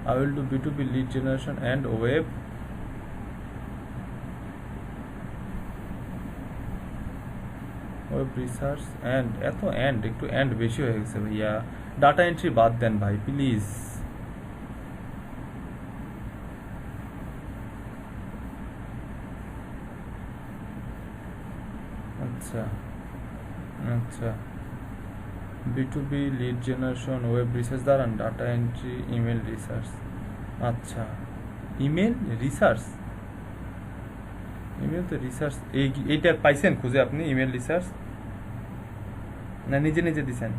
I will do B2B lead generation and web research and, এত অ্যান্ড একটু অ্যান্ড বেশি হয়ে গেছে ভাইয়া, ডাটা এন্ট্রি বাদ দেন ভাই প্লিজ। আচ্ছা আচ্ছা, B2B lead generation web research, দাঁড়ান, ডাটা এন্ট্রি ইমেল রিসার্চ। আচ্ছা ইমেল রিসার্চ, ইমেল তো রিসার্চ, এইটা পাইছেন খুঁজে আপনি ইমেল রিসার্চ, না নিজে নিজে দিছেন?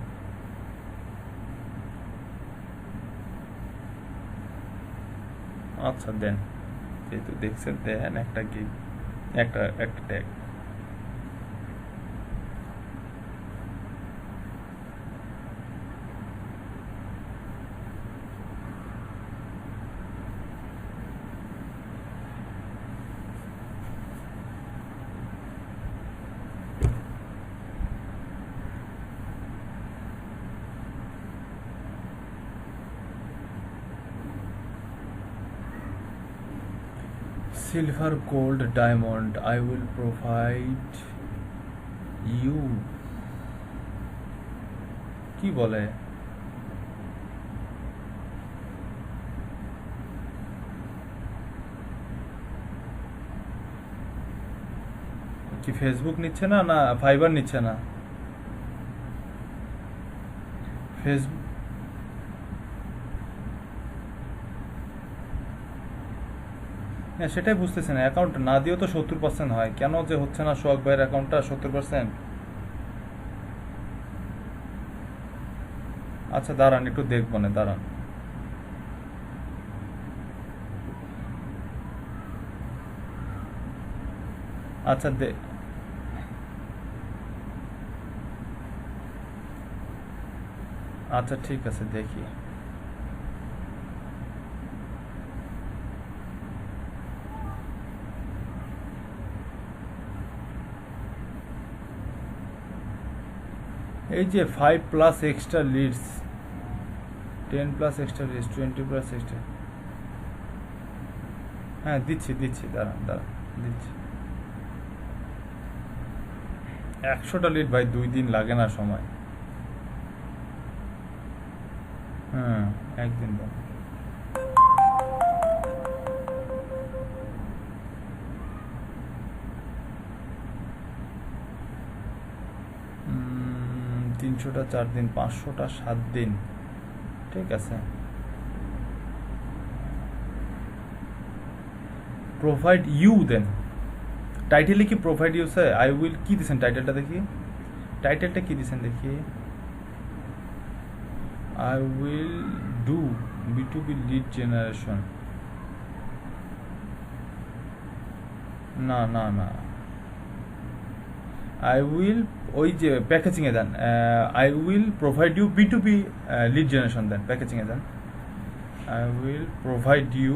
আচ্ছা দেন, যেহেতু দেখছেন দেন একটা গিগ, একটা tag. Silver gold diamond I will provide you, কি বলে? কি ফেসবুক নিচ্ছে না, না ফাইবার নিচ্ছে না? ফেসবুক, হ্যাঁ সেটাই বুঝতেছি না, অ্যাকাউন্ট না দিয়েও তো 70% হয়, কেন যে হচ্ছে না সোহাগ ভাইয়ের অ্যাকাউন্টটা 70%? আচ্ছা দাঁড়ান একটু দেখবো না, দাঁড়ান। আচ্ছা আচ্ছা ঠিক আছে দেখি। এই যে 5+ extra leads, 10+ extra leads, 20+ extra, হ্যাঁ দিচ্ছি দাঁড়ান দিচ্ছি। 100টা লিড ভাই 2 দিন লাগে না সময়, হ্যাঁ একদিন দাও। তিনশোটা 4 দিন, 500টা 7 দিন, ঠিক আছে। প্রোভাইড ইউ দেন, টাইটেলে কি provide you sir, I will কি দিছেন টাইটেলটা দেখি, টাইটেলটা কি দিছেন দেখি, I will do B2B lead generation. না I will ওই যে প্যাকেজিং এ then I will provide you B2B lead generation then packaging এ then I will provide you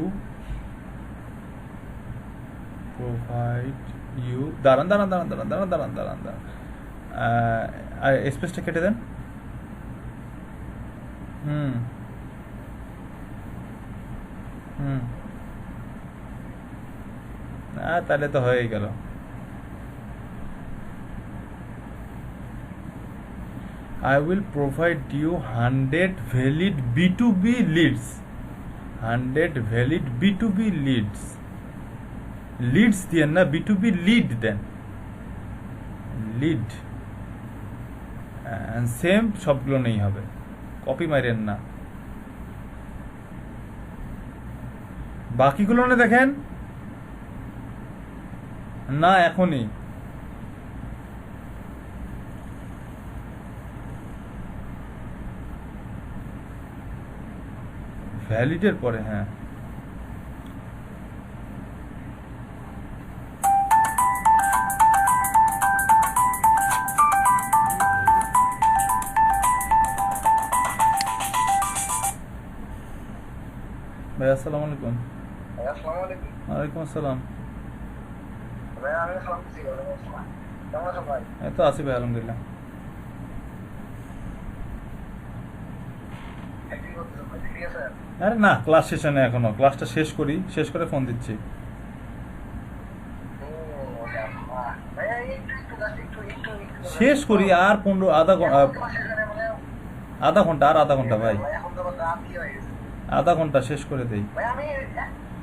দাঁড়ান স্পেসটা কেটে দেন তাহলে তো হয়েই গেল I will provide you 100 valid B2B leads. 100 valid B2B leads. Leads দিয়েন না B2B lead then lead and same সবগুলো নেই হবে কপি মারেন না বাকিগুলো না দেখেন না এখনই ভ্যালিডের পরে হ্যাঁ ভাই আসসালামু আলাইকুম আসসালামু আলাইকুম ওয়ালাইকুম আসসালাম ভাই আমি সালাম দিছি কেমন আছো ভাই এই তো আছি ভাই আলহামদুলিল্লাহ কি করতেছো ভাই ঠিক আছে আরে না ক্লাস শেষ হয় না এখনো ক্লাসটা শেষ করি শেষ করে ফোন দিচ্ছি ভাই একটু শেষ করি আর 15 আধা ঘন্টা আর আধা ঘন্টা ভাই এখন তো রাত কি হয়ে গেছে আধা ঘন্টা শেষ করে দেই ভাই আমি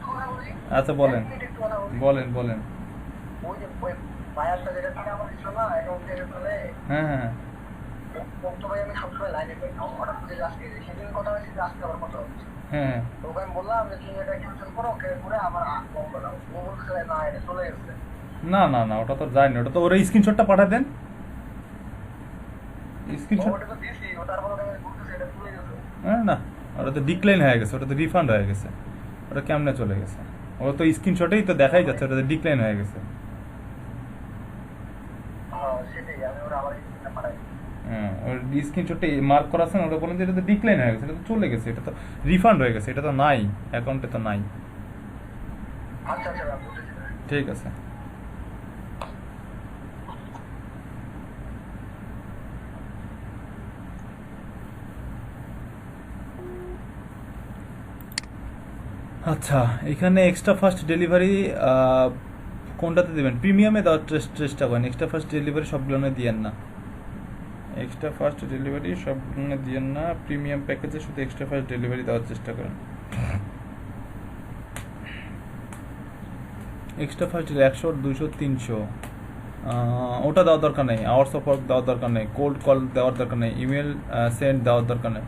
কথা বলি আচ্ছা বলেন একটু কথা বলি বলেন ওই যে বায়ারটা যেটা টাকা আমার ছিল না অ্যাকাউন্ট থেকে ফেলে হ্যাঁ তো ভাই আমি সবসময় লাইনে পাই অর্ডার করে আজকে সেদিন কথা হয়েছে যে আজকে আবার কথা হচ্ছে হ্যাঁ তো আমি বললাম যে তুমি এটা ক্যান্সেল করো করে আবার ফোন করো ও বলছে না এটা চলে গেছে না ওটা তো যায়নি ওটা তো ওর স্ক্রিনশটটা পাঠিয়ে দেন স্ক্রিনশট ওটা তো দিছি ওটার পরে আমি বলতেছি এটা চলে গেছে না ওটা তো ডিক্লাইন হয়ে গেছে ওটা তো রিফান্ড হয়ে গেছে ওটা কেমনে চলে গেছে ওটা তো স্ক্রিনশটেই তো দেখাই যাচ্ছে ওটা তো ডিক্লাইন হয়ে গেছে সেটাই আমি ওরা আবার এটা পাঠাই হ্যাঁ ওর স্ক্রিনশটে মার্ক করা আছে না ওটা বলেন যে এটা তো ডিক্লাইন হয়ে গেছে এটা তো চলে গেছে এটা তো রিফান্ড হয়ে গেছে এটা তো নাই অ্যাকাউন্টে তো নাই আচ্ছা বুঝেছি ঠিক আছে আচ্ছা এখানে এক্সট্রা ফাস্ট ডেলিভারি কোনটাতে দেবেন প্রিমিয়ামে দেওয়ার চেষ্টা করেন এক্সট্রা ফাস্ট ডেলিভারি সবগুলো দিয়েন না এক্সট্রা ফাস্ট ডেলিভারি সবগুলো দিয়েন না প্রিমিয়াম প্যাকেজে শুধু এক্সট্রা ফাস্ট ডেলিভারি দেওয়ার চেষ্টা করেন এক্সট্রা ফাস্ট 100 200 300 ওটা দেওয়ার দরকার নেই আওয়ার্স অফ ওয়ার্ক দেওয়ার দরকার নেই কোল্ড কল দেওয়ার দরকার নেই ইমেল সেন্ড দেওয়ার দরকার নেই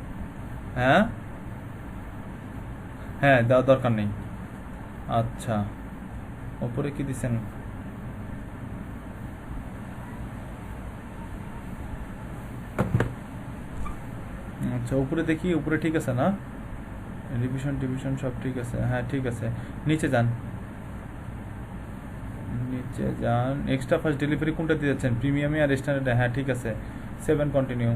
হ্যাঁ দেওয়ার দরকার নেই আচ্ছা ওপরে কি দিছেন আচ্ছা উপরে দেখি উপরে ঠিক আছে না রিভিশন সব ঠিক আছে হ্যাঁ ঠিক আছে নিচে যান এক্সট্রা ফাস্ট ডেলিভারি কোনটা দিয়ে যাচ্ছেন প্রিমিয়ামে আর স্ট্যান্ডার্ডে হ্যাঁ ঠিক আছে 7 কন্টিনিউ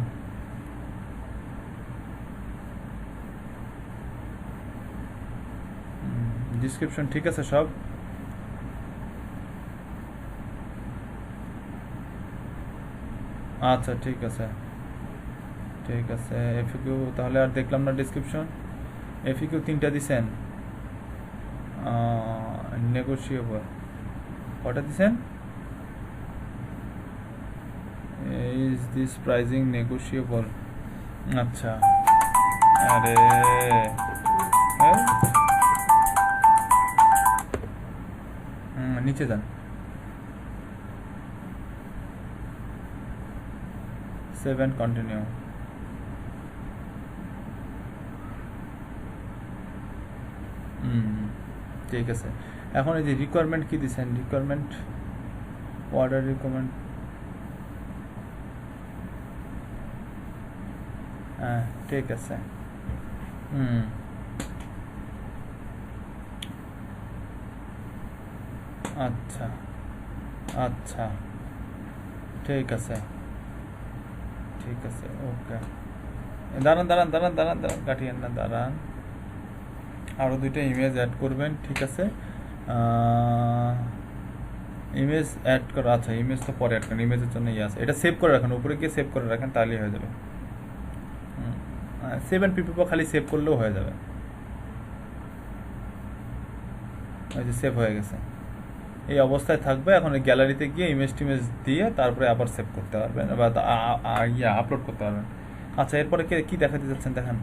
ডিসক্রিপশন ঠিক আছে সব আচ্ছা ঠিক আছে এফিকিউ তাহলে আর দেখলাম না ডিসক্রিপশন এফিকিউ 3টা দিছেন নেগোশিয়েবল কটা দিছেন ইজ দিস প্রাইসিং নেগোশিয়েবল আচ্ছা আরে নিচে যান 7 কন্টিনিউ ঠিক আছে এখন এই যে রিকোয়ারমেন্ট কি দিছেন রিকোয়ারমেন্ট অর্ডার রিকোয়ারমেন্ট হ্যাঁ ঠিক আছে। হুম আচ্ছা আচ্ছা ঠিক আছে ঠিক আছে ওকে। দাঁড়ান দাঁড়ান দাঁড়ান দাঁড়ান দাঁড়ান কাটিয়েন না, দাঁড়ান। আরও দুইটা ইমেজ অ্যাড করবেন, ঠিক আছে। ইমেজ অ্যাড করা, আচ্ছা ইমেজ তো পরে অ্যাড করেন, ইমেজের জন্য ইয়ে আছে, এটা সেভ করে রাখেন, উপরে গিয়ে সেভ করে রাখেন, তাহলেই হয়ে যাবে। 7 pp খালি সেভ করলেও হয়ে যাবে। ওই যে সেভ হয়ে গেছে, এই অবস্থায় থাকবে। এখন গ্যালারিতে গিয়ে ইমেজ টিমেজ দিয়ে তারপরে আবার সেভ করতে পারবেন বা আপলোড করতে পারবেন। আচ্ছা এরপরে কি দেখাতে যাচ্ছেন দেখান।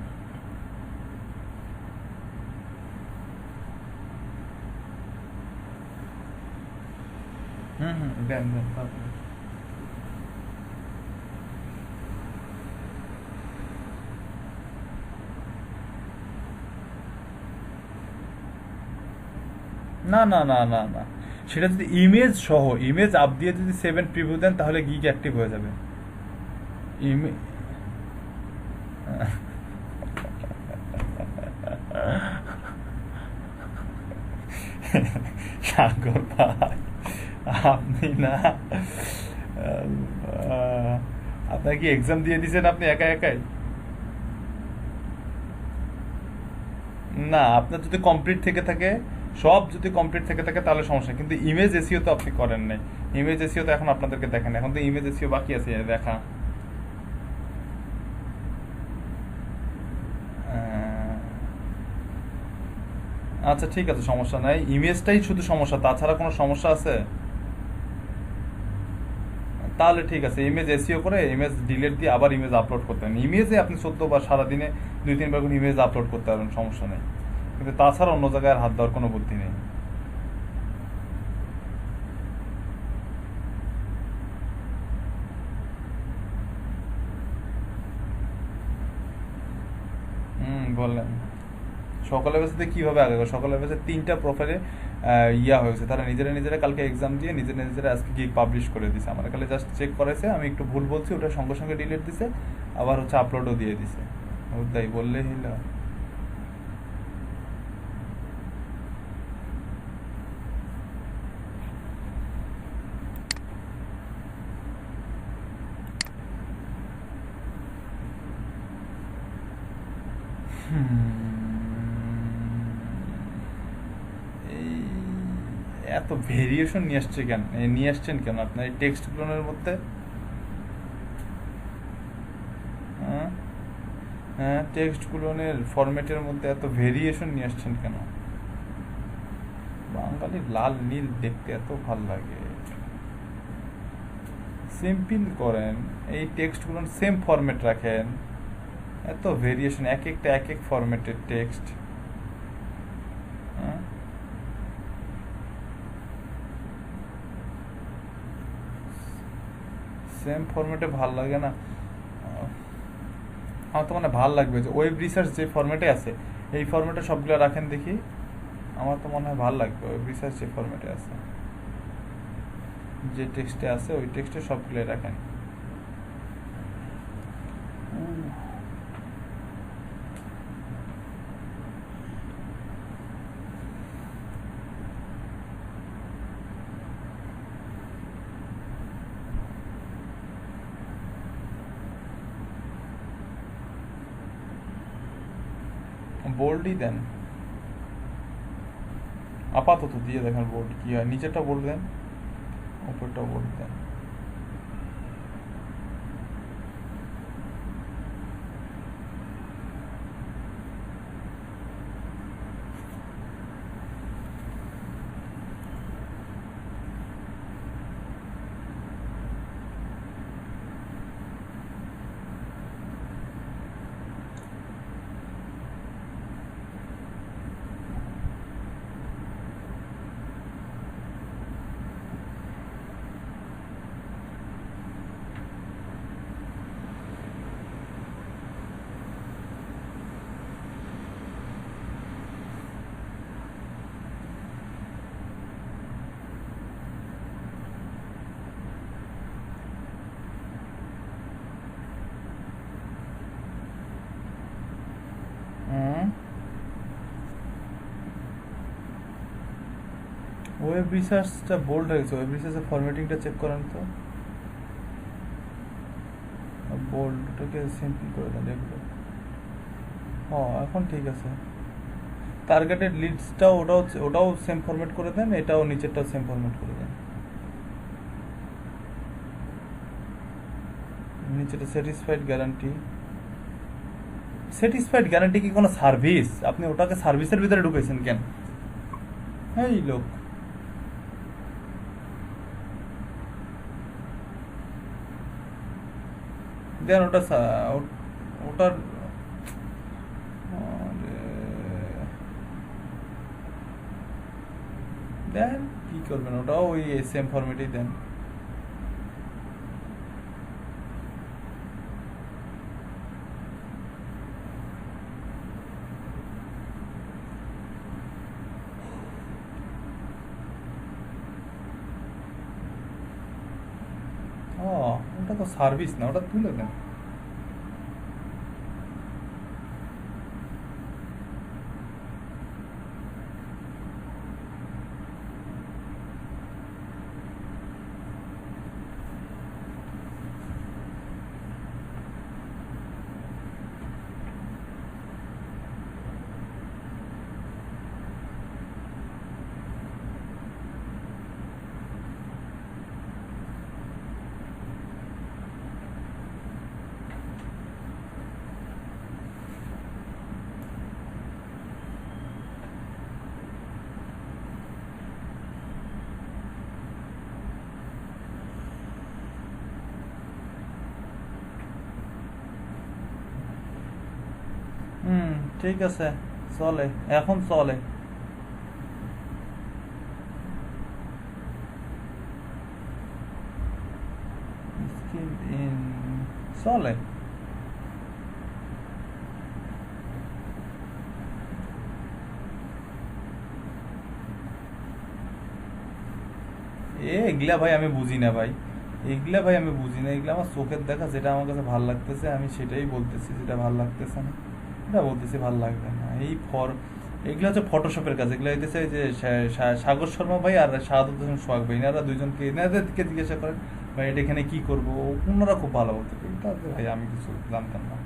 দেন দেন তারপরে। না না না না না, সেটা যদি ইমেজ সহ, ইমেজ আপ দিয়ে যদি 7 প্রিভিউ দেন তাহলে গিগ অ্যাক্টিভ হয়ে যাবে। সাগর ভাই আপনি না, আপনার কি এক্সাম দিয়ে দিয়েছেন আপনি একা একাই? না আপনার যদি কমপ্লিট থেকে থাকে, সব যদি কমপ্লিট থেকে থাকে তাহলে সমস্যা, কিন্তু ইমেজ এসিও তো আপনি করেন নাই। ইমেজ এসিও তো এখন আপনাদেরকে দেখেন, এখন তো ইমেজ এসিও বাকি আছে দেখা। আচ্ছা ঠিক আছে সমস্যা নাই, ইমেজটাই শুধু সমস্যা, তাছাড়া কোনো সমস্যা আছে? তাহলে ঠিক আছে, ইমেজ এসিও করে ইমেজ ডিলিট দিয়ে আবার ইমেজ আপলোড করতে পারেন। ইমেজে আপনি 14 বার সারাদিনে 2-3 বার করে ইমেজ আপলোড করতে পারবেন, সমস্যা নেই, কিন্তু তাছাড়া অন্য জায়গায় আর হাত দেওয়ার কোনো বুদ্ধি নেই। বললেন সকালের বেসিতে কিভাবে আগে, সকালের বেসে 3টা প্রোফাইলে ইয়া হয়েছে, তারা নিজেরা নিজেরা কালকে এক্সাম দিয়ে নিজেরা নিজেরা আজকে গিয়ে পাবলিশ করে দিছে। আমার কালে জাস্ট চেক করেছে, আমি একটু ভুল বলছি, ওটা সঙ্গে সঙ্গে ডিলিট দিছে, আবার হচ্ছে আপলোডও দিয়ে দিছে। তাই বললে হিলা এই এত ভেরিয়েশন নিয়ে আসছে কেন, নিয়ে আসছেন কেন আপনার এই টেক্সটগুলোর মধ্যে? হ্যাঁ টেক্সটগুলোর ফরম্যাটের মধ্যে এত ভেরিয়েশন নিয়ে আসছেন কেন? বাঙালির লাল নীল দেখতে এত ভাল লাগে, সিম্পল করেন, এই টেক্সটগুলো সেম ফরম্যাট রাখেন, এত ভেরিয়েশন, এক একটা এক এক ফরম্যাটের টেক্সট। সেম ফরম্যাটে ভাল লাগে না আমার তো মানে ভাল লাগবে যে ওয়েব রিসার্চ যে ফরম্যাটে আছে এই ফরম্যাটে সবগুলো রাখেন দেখি, আমার তো মনে হয় ভাল লাগবে ওয়েব রিসার্চ যে ফরম্যাটে আছে, যে টেক্সটে আছে ওই টেক্সটে সবগুলো রাখেন। বোল্ডই দেন আপাতত, দিয়ে দেখেন বোল্ড কি হয়, নিচেরটা বোল্ড দেন, উপরটা বোল্ড দেন। ওয়েব রিসার্চটা বোল্ড হয়ে গেছে, ওয়েব রিসার্চের ফরম্যাটিংটা চেক করেন তো, বোল্ডটাকে সিম্পল করে দেন এগুলো। এখন ঠিক আছে। টার্গেটেড লিডসটাও ওটাও সেম ফরম্যাট করে দেন, এটাও নিচেরটাও সেম ফরম্যাট করে দেন। নিচেটা স্যাটিসফাইড গ্যারান্টি। স্যাটিসফাইড গ্যারান্টি কি কোনো সার্ভিস? আপনি ওটাকে সার্ভিসের ভিতরে ঢুকেছেন কেন? এই লোক দেন ওটা ওটার দেন কি করবেন, ওটাও ওই সেম ফরম্যাটেই দেন। ওটা তো সার্ভিস না, ওটা তুলে দেন। ঠিক আছে, চলে, এখন চলে। চলে এগুলা ভাই আমি বুঝি না ভাই, এগুলা ভাই আমি বুঝি না। এগুলা আমার চোখের দেখা, যেটা আমার কাছে ভাল লাগতেছে আমি সেটাই বলতেছি, যেটা ভাল লাগতেছে না এটা বলতেছি ভাল লাগবে না। এগুলো হচ্ছে ফটোশপের কাজ। এগুলো হইতেছে যে সাগর শর্মা ভাই আর শাহাদুত হোসেন সোহাগ ভাই, এনারা দুইজনকে এনাদেরকে জিজ্ঞাসা করেন ভাই এটা এখানে কি করবো, ওনারা খুব ভালো বলতে পারে। তাতে ভাই আমি কিছু জানতাম না।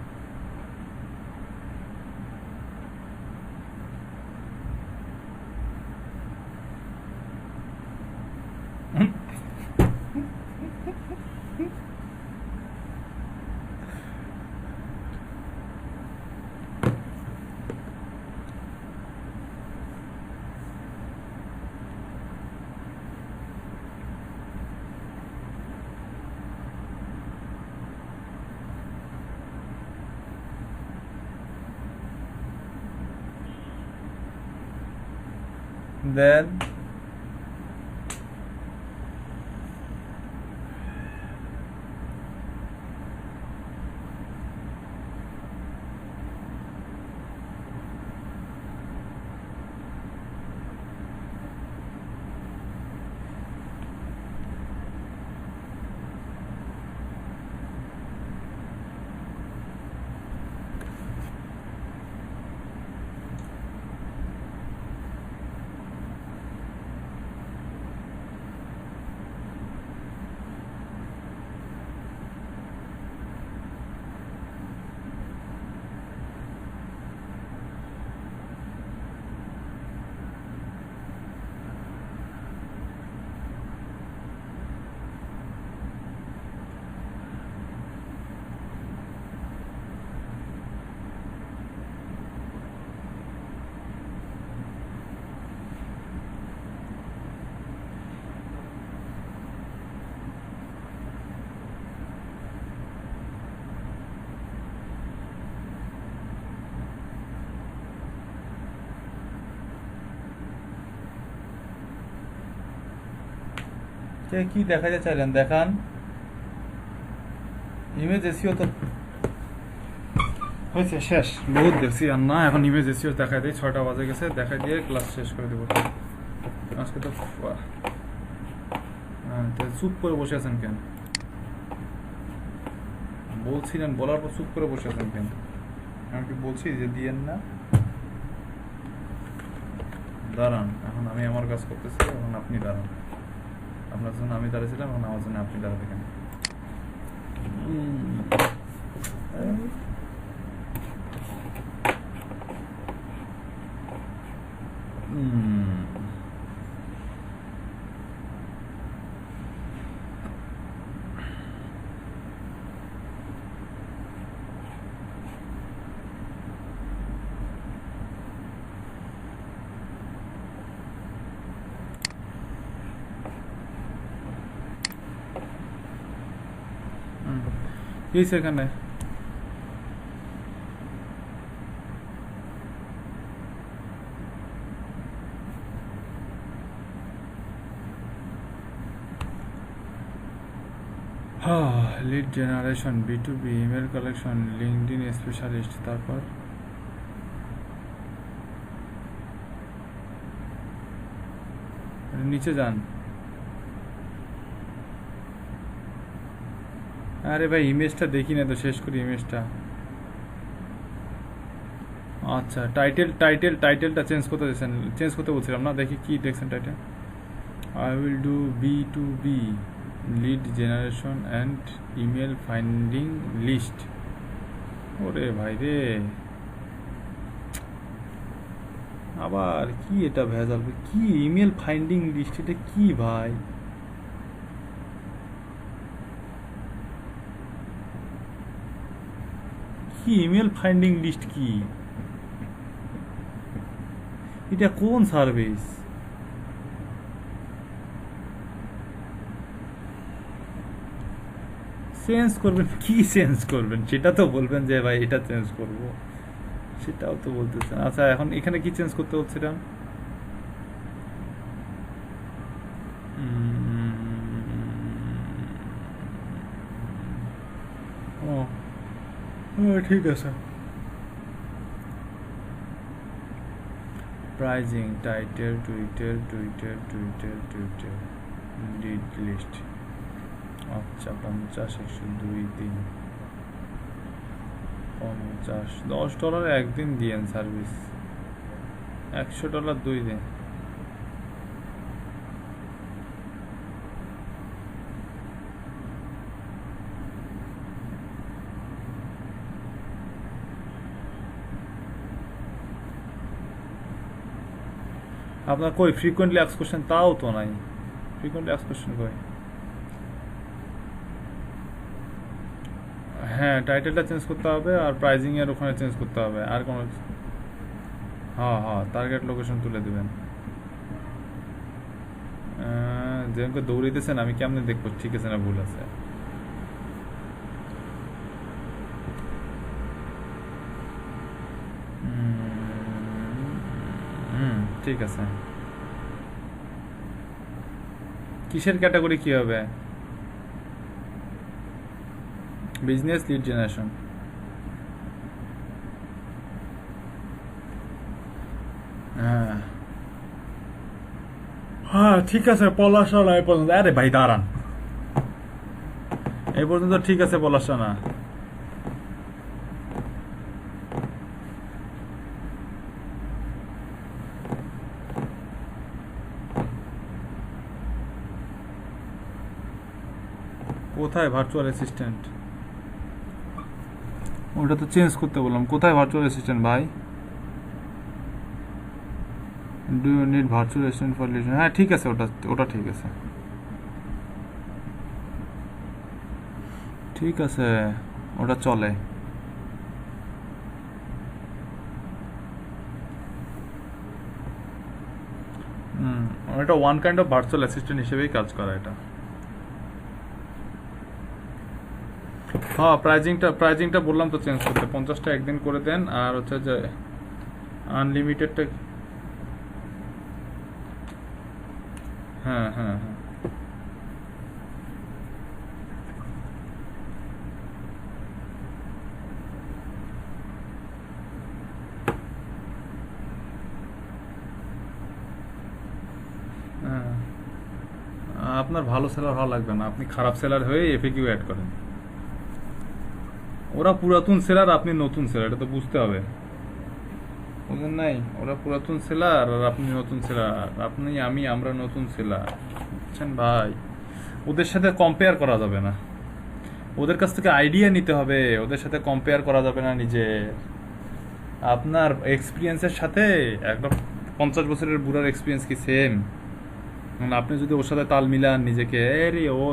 দেন কি দেখাতে চাইলেন দেখান। ইমেজ এসিও তো হয়েছে, শেষ, বহুত দেখছি আর না। এখন ইমেজ এসিও দেখাই দিই, 6টা বাজে গেছে, দেখাই দিয়ে ক্লাস শেষ করে দেবো আজকে। তো চুপ করে বসে আছেন কেন? বলছিলেন, বলার পর চুপ করে বসে আছেন কেন? আমি কি বলছি যে দিয়েন না? দাঁড়ান, এখন আমি আমার কাজ করতেছি, এখন আপনি দাঁড়ান। আপনার জন্য আমি দাঁড়িয়েছিলাম, এখন আমার জন্য আপনি দাঁড়াতে কেন? কি সেখানে lead generation, B2B, email collection, LinkedIn specialist, তারপর নিচে যান। আরে ভাই ইমেজটা দেখি না তো, শেষ করি ইমেজটা। আচ্ছা, টাইটেলটা চেঞ্জ করতে বলছিলাম না, দেখি কি দেখছেন title. I will do B2B lead generation and email finding list. ওরে ভাই রে, আবার কি এটা ভেজাল, কি ইমেল ফাইন্ডিং লিস্ট, এটা কি ভাই? কি ইমেল ফাইন্ডিং লিস্ট কি? এটা কোন সার্ভিস? চেঞ্জ করবেন, কি চেঞ্জ করবেন সেটা তো বলবেন, যে ভাই এটা চেঞ্জ করব, সেটাও তো বলতেছেন। আচ্ছা, এখন এখানে কি চেঞ্জ করতে হচ্ছিলাম? ও ঠিক আছে। Pricing, title, Twitter lead list. আচ্ছা, 50, 102, 3, 50, $10 একদিন দিয়েন সার্ভিস, $100 2 দিন। আপনার কই ফ্রিকোয়েন্টলি আস্ক কোশ্চেন, তাও তো নাই। ফ্রিকোয়েন্টলি আস্ক কোশ্চেন কই? হ্যাঁ, টাইটেলটা চেঞ্জ করতে হবে, আর প্রাইজিং এর ওখানে চেঞ্জ করতে হবে, আর কোনো। হ্যাঁ, টার্গেট লোকেশন তুলে দেবেন। যেমন দৌড়াইতেছেন, আমি কেমনে দেখবো ঠিক আছে না ভুল আছে? ঠিক আছে। কিসের ক্যাটাগরি কি হবে? Business lead generation. হ্যাঁ ঠিক আছে, পলাশানা এই পর্যন্ত। আরে ভাই দাঁড়ান, এই পর্যন্ত ঠিক আছে পলাশানা। কোথায় ভার্চুয়াল অ্যাসিস্ট্যান্ট? ওটা তো চেঞ্জ করতে বললাম। কোথায় ভার্চুয়াল অ্যাসিস্ট্যান্ট ভাই? Do you need virtual assistant for listen? হ্যাঁ ঠিক আছে, ওটা ঠিক আছে, ঠিক আছে, ওটা চলে। এটা one kind of virtual assistant হিসেবেই কাজ করা এটা। হ্যাঁ, প্রাইজিংটা বললাম তো চেঞ্জ করতে, 50টা একদিন করে দেন, আর হচ্ছে যে আনলিমিটেডটা। হ্যাঁ, আপনার ভালো সেলার হওয়া লাগবে না, আপনি খারাপ সেলার হয়ে এফএকিউ অ্যাড করেন। ওরা পুরাতন সেলার, আপনি নতুন সেলার, এটা তো বুঝতে হবে। বুঝেন নাই, ওরা পুরাতন সেলার আর আপনি নতুন সেলার, আপনি আমরা নতুন সেলার, বুঝছেন ভাই? ওদের সাথে কম্পেয়ার করা যাবে না, ওদের কাছ থেকে আইডিয়া নিতে হবে, ওদের সাথে কম্পেয়ার করা যাবে না নিজে। আপনার এক্সপিরিয়েন্সের সাথে একটা 50 বছরের বুড়ার এক্সপিরিয়েন্স কি সেম? আপনি যদি ওর সাথে তাল মিলান নিজেকে, রে ও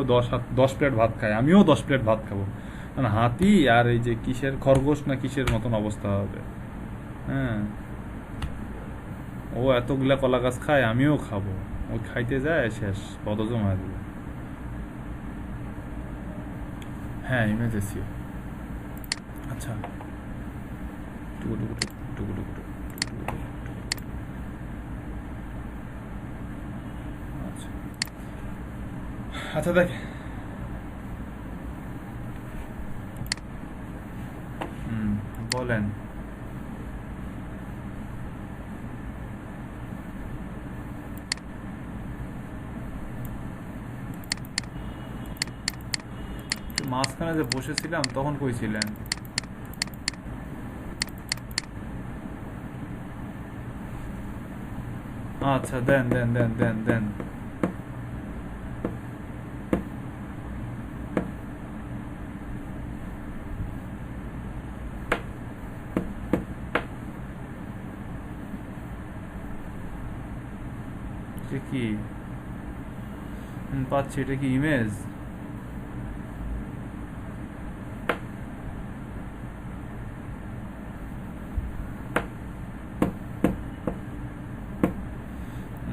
10 প্লেট ভাত খায়, আমিও 10 প্লেট ভাত খাবো, মানে হাতি আর এই যে কিসের খরগোশ না কিসের মতন অবস্থা হবে। হ্যাঁ, ও এতগুলা কলা গাছ খায়, আমিও খাবো, ও খাইতে যায় শেষ বদজম হয়ে যাবে। হ্যাঁ, ইমেজ এসিও। আচ্ছা, টুকু টুকু টুকু টুকু টুকু আচ্ছা আচ্ছা, দেখ বলেন। মাঝখানে যে বসেছিলাম তখন কইছিলেন? আচ্ছা, দেন দেন দেন দেন দেন। কি পাচ্ছি? এটা কি ইমেজ?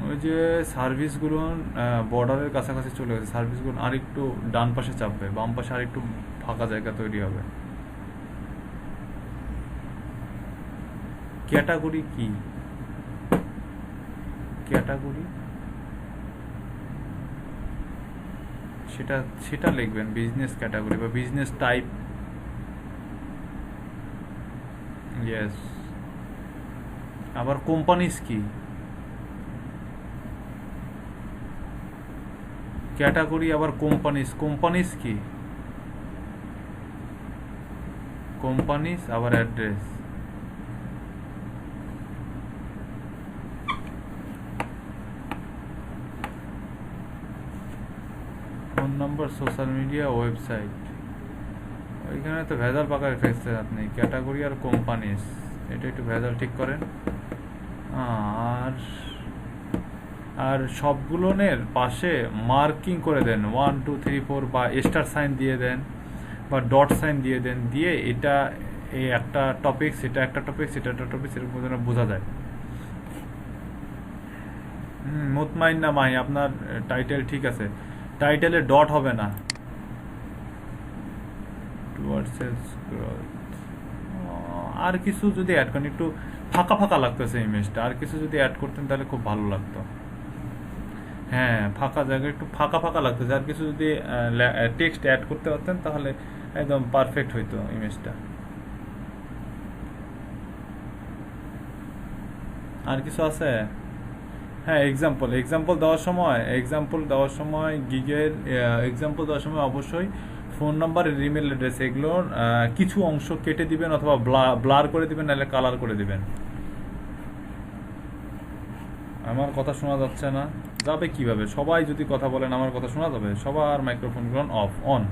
ওই যে সার্ভিসগুলো বর্ডারের কাছাকাছি চলে গেছে, সার্ভিসগুলো আর একটু ডান পাশে চাপবে, বাম পাশে আর একটু ফাঁকা জায়গা তৈরি হবে। ক্যাটাগরি কি? ক্যাটাগরি সেটা সেটা লিখবেন, বিজনেস ক্যাটাগরি বা বিজনেস টাইপ। ইয়েস। আবার কোম্পানিজ কি? ক্যাটাগরি আবার কোম্পানিজ, কোম্পানিজ কি? কোম্পানিজ আবার অ্যাড্রেস। ফোন নম্বর, সোশ্যাল মিডিয়া, ওয়েবসাইট। ওইখানে তো ভেজাল পাকা রেখেছেন আপনি, ক্যাটাগরি আর কোম্পানিজ, এটা একটু ভেজাল ঠিক করেন। আর আর সবগুলোনের পাশে মার্কিং করে দেন 1 2 3 4 বা স্টার সাইন দিয়ে দেন বা ডট সাইন দিয়ে দেন, দিয়ে এটা এই একটা টপিক, সেটা একটা টপিক, সেটা একটা টপিক, সেরকম যেন বোঝা যায়। মুতমাইন না মাহি, আপনার টাইটেল ঠিক আছে, টাইটেলে ডট হবে না। আর কিছু যদি অ্যাড করেন, একটু ফাঁকা ফাঁকা লাগতেছে ইমেজটা, আর কিছু যদি অ্যাড করতেন তাহলে খুব ভালো লাগতো। হ্যাঁ, ফাঁকা জায়গা একটু ফাঁকা ফাঁকা লাগতেছে, আর কিছু যদি টেক্সট অ্যাড করতে পারতেন তাহলে একদম পারফেক্ট হইতো ইমেজটা। আর কিছু আছে? হ্যাঁ, এক্সাম্পল দেওয়ার সময় গিগের এক্সাম্পল দেওয়ার সময় অবশ্যই ফোন নাম্বার, ইমেল অ্যাড্রেস এগুলোর কিছু অংশ কেটে দিবেন অথবা ব্লার করে দিবেন, নাহলে কালার করে দিবেন। আমার কথা শোনা যাচ্ছে না? যাবে কিভাবে? সবাই যদি কথা বলেন আমার কথা শোনা যাবে? সবার মাইক্রোফোনগুলো অফ, অন।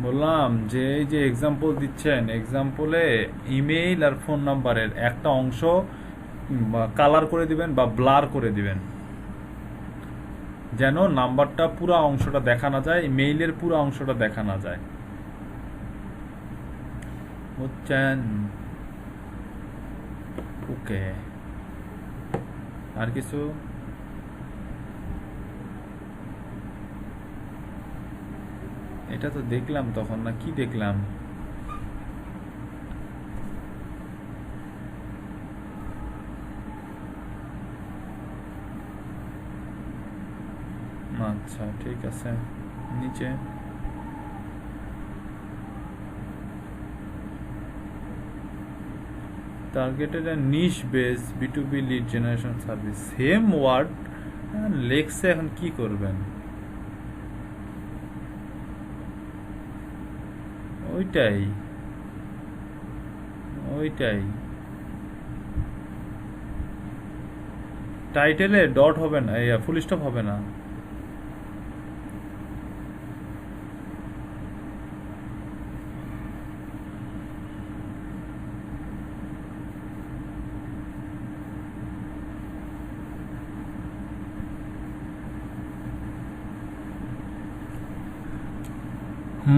বললাম যে এই যে এক্সাম্পল দিচ্ছেন, এক্সাম্পলে ইমেইল আর ফোন নাম্বারের একটা অংশ কালার করে দিবেন বা ব্লার করে দিবেন, যেন নাম্বারটা পুরো অংশটা দেখা না যায়, মেইলের পুরো অংশটা দেখা না যায়, বুঝছেন? ওকে। আর কিছু? এটা তো দেখলাম তখন, না কি দেখলাম? আচ্ছা, ঠিক আছে। নিচে targeted niche base B2B lead generation service, same word লেখছে, এখন কি করবেন? ওইটাই ওইটাই টাইটেলে ডট হবে না, ফুল স্টপ হবে না।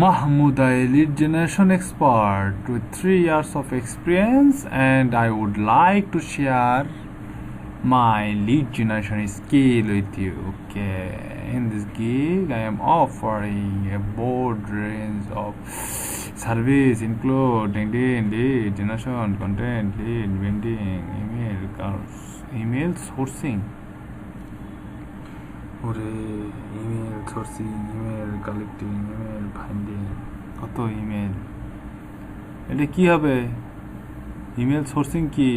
Mahmood, a lead generation expert with 3 years of experience, and I would like to share my lead generation skill with you. Okay, in this gig, I am offering a broad range of service, including lead generation, content, lead vending, email sourcing. ওরে email sourcing, email collecting, email finding, কত email. এটা কি হবে? Email sourcing কি?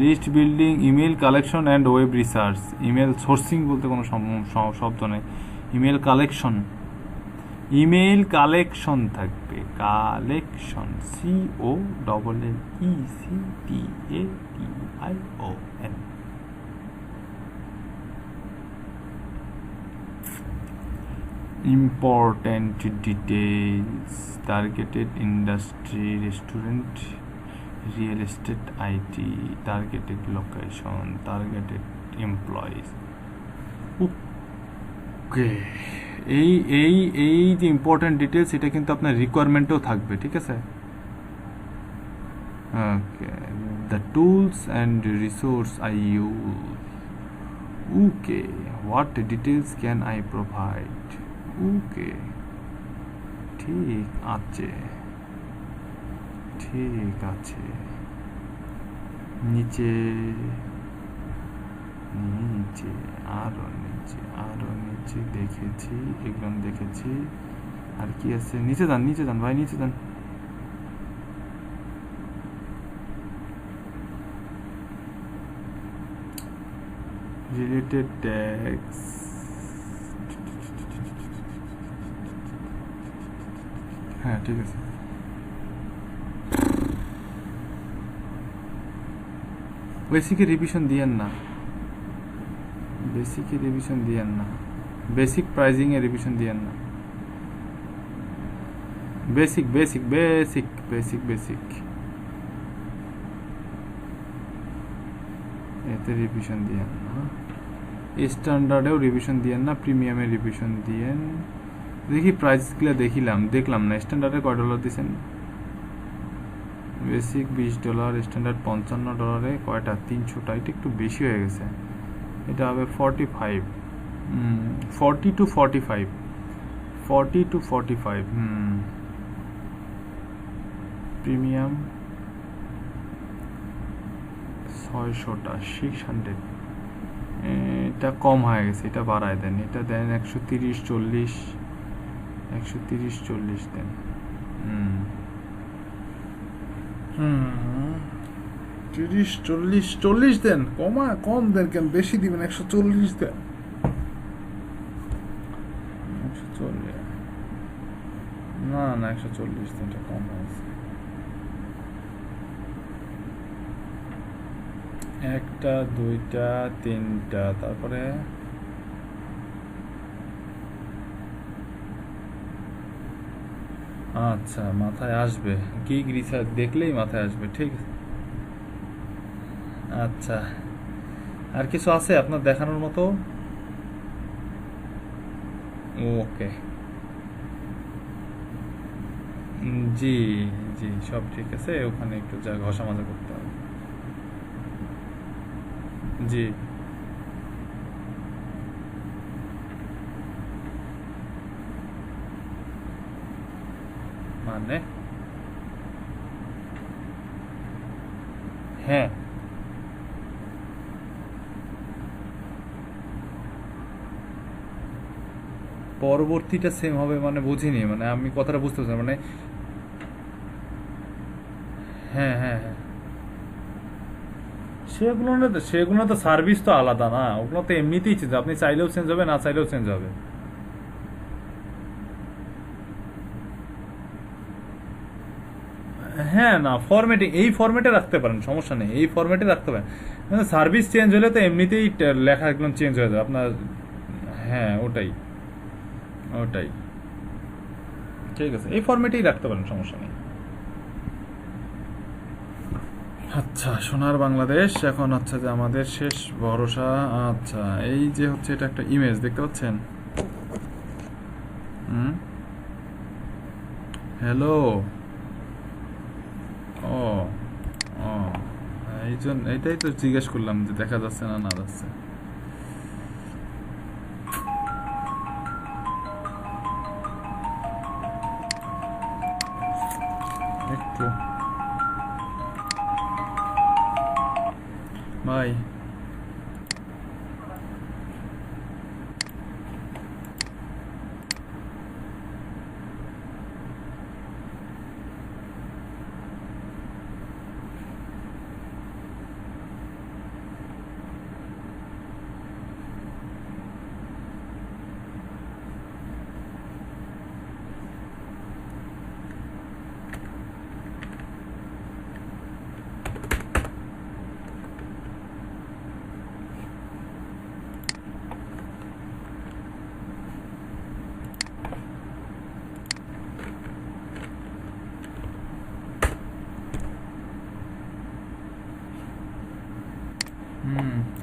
List building, email collection and web research. Email sourcing বলতে কোনো শব্দ নেই। ইমেল কালেকশন, ইমেল কালেকশন থাকবে, collection, COLLECTATION। Important details: targeted industry, restaurant, real estate, IT, targeted location, targeted employees. ওকে, এই যে ইম্পর্টেন্ট ডিটেলস, এটা কিন্তু আপনার রিকোয়ারমেন্টেও থাকবে, ঠিক আছে? Okay, the tools and resource I use. Okay, what details can I provide? Okay, ঠিক আছে, ঠিক আছে। নিচে নিচে আরো নিচে, আরো নিচে দেখেছি, এগুলো দেখেছি। আর কি আছে? নিচে যান, নিচে যান ভাই, নিচে যান। রিলেটেড ট্যাক্স, হ্যাঁ ঠিক আছে। বেসিকে রিভিশন দিয়েন না, বেসিকে রিভিশন দিয়েন না, বেসিক প্রাইজিং এ রিভিশন দিয়েন না। Basic basic basic basic basic এতে রিভিশন দিয়েন না। স্ট্যান্ডার্ডেও রিভিশন দিয়েন না, প্রিমিয়ামে রিভিশন দিয়েন। দেখি প্রাইসগুলো দেখলাম না। স্ট্যান্ডার্ডে কয় ডলার দিয়েছেন? বেসিক $20, স্ট্যান্ডার্ড $55 কয়টা? 300টা। এটা একটু বেশি হয়ে গেছে, এটা হবে 45, 40 to 45, 40 to 45। প্রিমিয়াম 600টা, 600। এটা কম হয়ে গেছে, এটা বাড়ায় দেন, এটা দেন 130, 40, 130, 40 দেন। 30, 40, 40 দেন। কম দেন কেন? বেশি দিবেন, 140 দেন। 140 না, 140 দেন, এটা কম হয়েছে। একটা, দুইটা, তিনটা, তারপরে আচ্ছা, মাথায় আসবে, গিগ রিসার্চ দেখলেই মাথায় আসবে, ঠিক আছে। আচ্ছা, আর কিছু আছে আপনার দেখানোর মতো? ওকে, জি জি, সব ঠিক আছে। ওখানে একটু যা ঘষা মাজা করতে হবে। জি, মানে হ্যাঁ, পরবর্তীটা সেম হবে মানে বুঝিনি, মানে আমি কথাটা বুঝতে পারছি না। মানে হ্যাঁ হ্যাঁ হ্যাঁ, সেগুলো তো সার্ভিস তো আলাদা না, ওগুলো তো এমনিতেই চেঞ্জ, আপনি চাইলেও চেঞ্জ হবে, না চাইলেও চেঞ্জ হবে। হ্যাঁ, না ফরম্যাটিং এই ফরম্যাটে রাখতে পারেন, সমস্যা নেই, এই ফরম্যাটে রাখতে পারেন। সার্ভিস চেঞ্জ হলে তো এমনিতেই লেখা একদম চেঞ্জ হয়ে যাবে আপনার। হ্যাঁ, ওটাই ওটাই ঠিক আছে, এই ফরম্যাটেই রাখতে পারেন, সমস্যা নেই। আচ্ছা, সোনার বাংলাদেশ এখন হচ্ছে যে আমাদের শেষ ভরসা। আচ্ছা, এই যে হচ্ছে এটা একটা ইমেজ দেখতে পাচ্ছেন। হ্যালো। ও ও এই জন্য এইটাই তো জিজ্ঞেস করলাম যে দেখা যাচ্ছে না না যাচ্ছে। একটু ভাই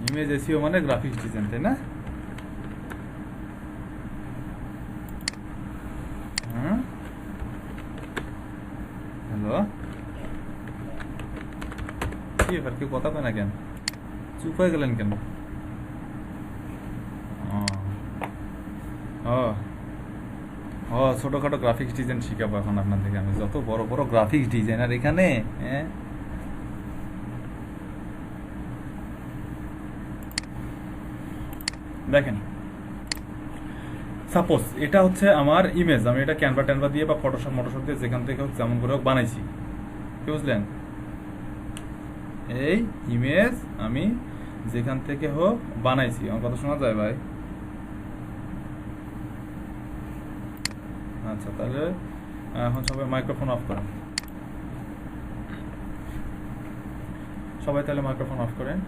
ইমেজ এসইও মানে গ্রাফিক্স ডিজাইন, তাই না? হ্যালো, কি ব্যাপার, কেউ কথা কয় না কেন? চুপ হয়ে গেলেন কেন? ও ও ছোটখাটো গ্রাফিক্স ডিজাইন শিখাবো এখন আপনার থেকে আমি, যত বড় বড় গ্রাফিক্স ডিজাইনার এখানে। হ্যাঁ, দেখেন, সাপোজ এটা হচ্ছে আমার ইমেজ, আমি এটা ক্যানভা ট্যানভা দিয়ে বা ফটোশপ মটোশপ দিয়ে যেখান থেকে হোক যেমন করে হোক বানাইছি, কি বুঝলেন? এই ইমেজ আমি যেখান থেকে হোক বানাইছি। আমার কথা শোনা যায় ভাই? আচ্ছা, তাহলে এখন সবাই মাইক্রোফোন অফ করেন, সবাই তাহলে মাইক্রোফোন অফ করেন।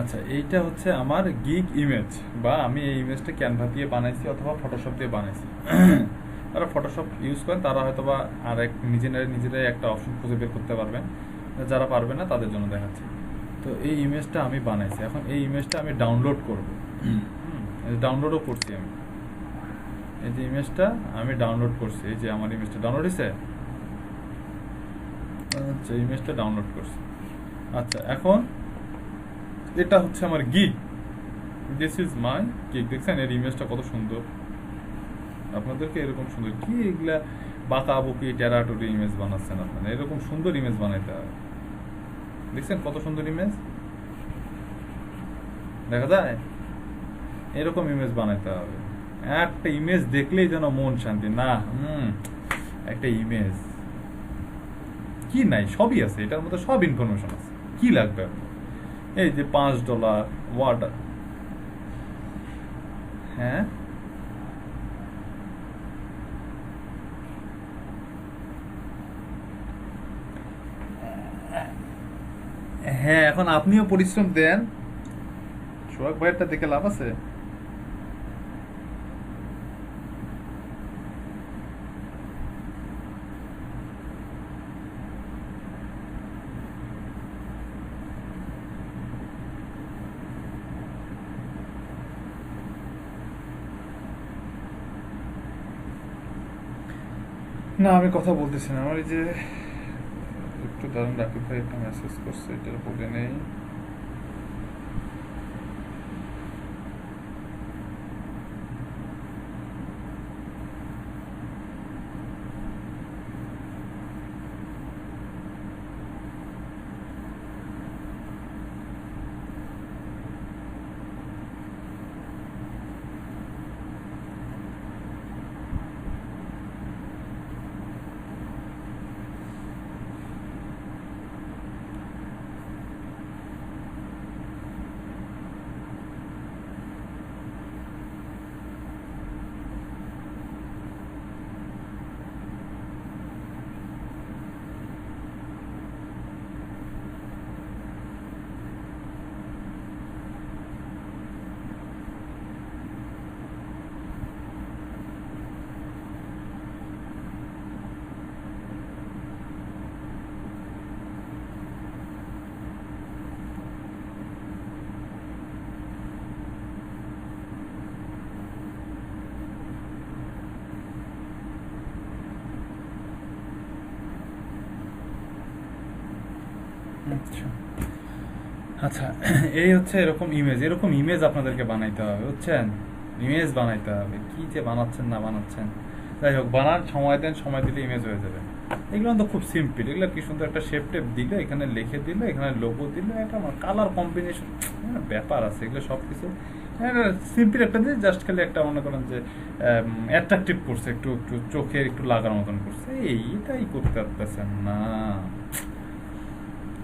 আচ্ছা, এইটা হচ্ছে আমার গিগ ইমেজ, বা আমি এই ইমেজটা ক্যানভা দিয়ে বানাইছি অথবা ফটোশপ দিয়ে বানাইছি। তারা ফটোশপ ইউজ করেন, তারা হয়তো বা আর এক নিজেরাই একটা অপশন খুঁজে বের করতে পারবেন, যারা পারবে না তাদের জন্য দেখাচ্ছি। তো এই ইমেজটা আমি বানাইছি, এখন এই ইমেজটা আমি ডাউনলোড করব। ডাউনলোডও করছি আমি, এই যে ইমেজটা আমি ডাউনলোড করছি, এই যে আমার ইমেজটা ডাউনলোড হয়েছে। আচ্ছা, ইমেজটা ডাউনলোড করছি। আচ্ছা, এখন এটা হচ্ছে আমার gig, this is my gig. দেখছেন এর ইমেজটা কত সুন্দর? আপনাদেরকে এরকম সুন্দর, কি এগুলা বাঁকা বুকি টেরাটুরি ইমেজ বানাচ্ছেন আপনারা, এরকম সুন্দর ইমেজ বানাইতে হবে। দেখছেন কত সুন্দর ইমেজ দেখা যায়? এরকম ইমেজ বানাইতে হবে। একটা ইমেজ দেখলেই যেন মন শান্তি না। একটা ইমেজ কি নাই, সবই আছে এটার মধ্যে, সব ইনফরমেশন আছে, কি লাগবে? এই যে $5 ওয়াটার, হ্যাঁ হ্যাঁ, এখন আপনিও পরিশ্রম দেন, সোহাগ ভাইয়েরটা দেখে লাভ আছে? না, আমি কথা বলতেছি না, আমার এই যে একটু দারুণ রাকিব ভাই একটা মেসেজ করছে, এটার পরে নেই। আচ্ছা আচ্ছা, এই হচ্ছে এরকম ইমেজ আপনাদেরকে বানাইতে হবে, বুঝছেন? ইমেজ বানাইতে হবে, কি যে বানাচ্ছেন না বানাচ্ছেন, যাই হোক, বানার সময় দেন, সময় দিলে ইমেজ হয়ে যাবে। এগুলো তো খুব সিম্পল, এগুলো কি সুন্দর একটা শেপ টেপ দিলে, এখানে লিখে দিলে, এখানে লোগো দিলে, একটা কালার কম্বিনেশন ব্যাপার আছে, এগুলো সব কিছু সিম্পল একটা দিয়ে জাস্ট খালি একটা মনে করেন যে অ্যাট্রাকটিভ করছে, একটু একটু চোখে একটু লাগার মতন করছে, এইটাই করতে পারতেছেন না।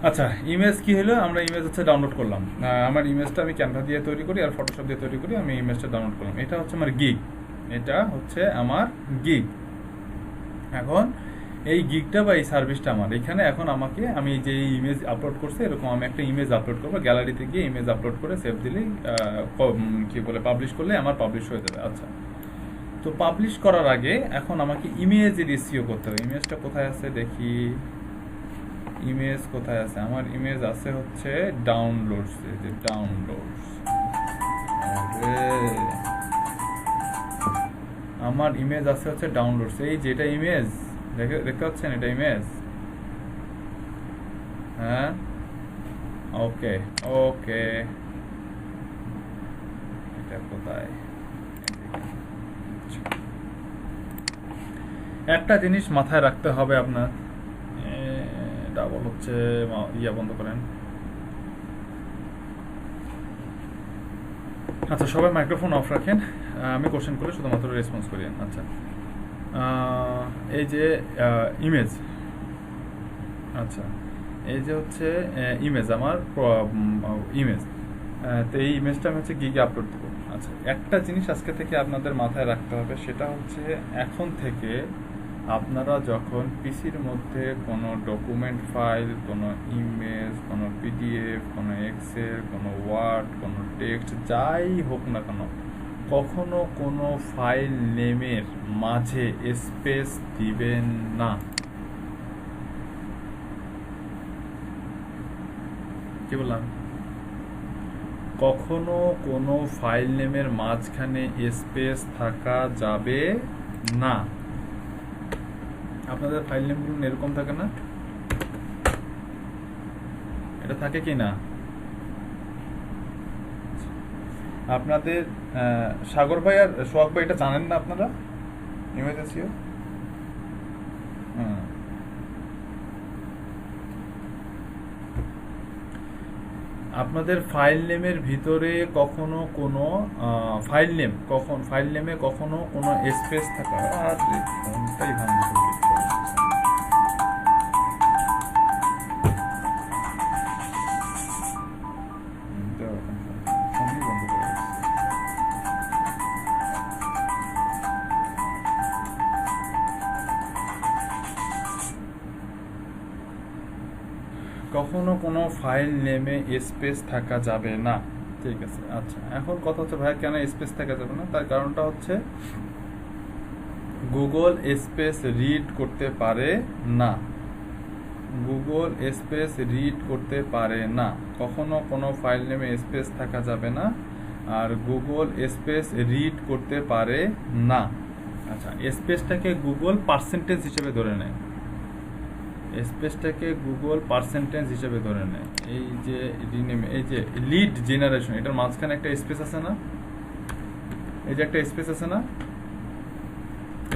আচ্ছা, ইমেজ কি হলো, আমরা ইমেজ হচ্ছে ডাউনলোড করলাম, আমার ইমেজটা আমি ক্যানভা দিয়ে তৈরি করি আর ফটোশপ দিয়ে তৈরি করি, আমি ইমেজটা ডাউনলোড করলাম, এটা হচ্ছে আমার গিগ, এটা হচ্ছে আমার গিগ। এখন এই গিগটা বা এই সার্ভিসটা আমার এখানে, এখন আমাকে, আমি যে ইমেজ আপলোড করছি এরকম আমি একটা ইমেজ আপলোড করবো, গ্যালারিতে গিয়ে ইমেজ আপলোড করে সেভ দিলেই কি বলে পাবলিশ করলে আমার পাবলিশ হয়ে যাবে। আচ্ছা, তো পাবলিশ করার আগে এখন আমাকে ইমেজের এসইও করতে হবে। ইমেজটা কোথায় আছে দেখি, ইমেজ কোথায় আছে, আমার ইমেজ আছে হচ্ছে ডাউনলোডস, এই যে ডাউনলোডস, আমার ইমেজ আছে হচ্ছে ডাউনলোডস, এই যেটা ইমেজ দেখতে পাচ্ছেন, এটা ইমেজ, হ্যাঁ, ওকে ওকে, এটা কোথায়, একটা জিনিস মাথায় রাখতে হবে আপনার, ডাবল হচ্ছে, ইয়া বন্ধ করেন। আচ্ছা, সবাই মাইক্রোফোন অফ রাখেন, আমি কোশ্চেন করলে শুধুমাত্র রেসপন্স করি। আচ্ছা, এই যে ইমেজ, আচ্ছা এই যে হচ্ছে ইমেজ, আমার ইমেজ, তো এই ইমেজটা আমি হচ্ছে গিগে আপলোড দেবো। আচ্ছা, একটা জিনিস আজকে থেকে আপনাদের মাথায় রাখতে হবে, সেটা হচ্ছে এখন থেকে আপনারা যখন পিসির মধ্যে কোনো ডকুমেন্ট ফাইল, কোনো ইমেজ, কোনো পিডিএফ, কোনো এক্সেল, কোনো ওয়ার্ড, কোনো টেক্সট, যাই হোক না কেন, কখনো কোনো ফাইল নেমের মাঝে স্পেস দিবেন না। কি বললাম? কখনো কোনো ফাইল নেমের মাঝখানে স্পেস থাকা যাবে না। আপনাদের ফাইল নেমগুলো এরকম থাকে না? এটা থাকে কি না? আপনাদের সাগর ভাই আর সোহাগ ভাই এটা জানেন না আপনারা? ইমেজ এসইও, আপনাদের ফাইল নেমের ভিতরে কখনো কোনো ফাইল নেমে কখনো কোনো স্পেস থাকা, ফোনটাই ভাঙছে, কখনো কোনো ফাইল নেমে স্পেস থাকা যাবে না। ঠিক আছে, আচ্ছা, এখন কথা হচ্ছে ভাই কেন স্পেস থাকা যাবে না? তার কারণটা হচ্ছে গুগল স্পেস রিড করতে পারে না, গুগল স্পেস রিড করতে পারে না। কখনো কোনো ফাইল নেমে স্পেস থাকা যাবে না, আর গুগল স্পেস রিড করতে পারে না। আচ্ছা, স্পেসটাকে গুগল পার্সেন্টেজ হিসেবে ধরে নেয়, স্পেসটাকে গুগল পার্সেন্টেজ হিসেবে ধরে নেয়। এই যে রিনেম, এই যে লিড জেনারেশন, এটার মাঝখানে একটা স্পেস আছে না, এই যে একটা স্পেস আছে না,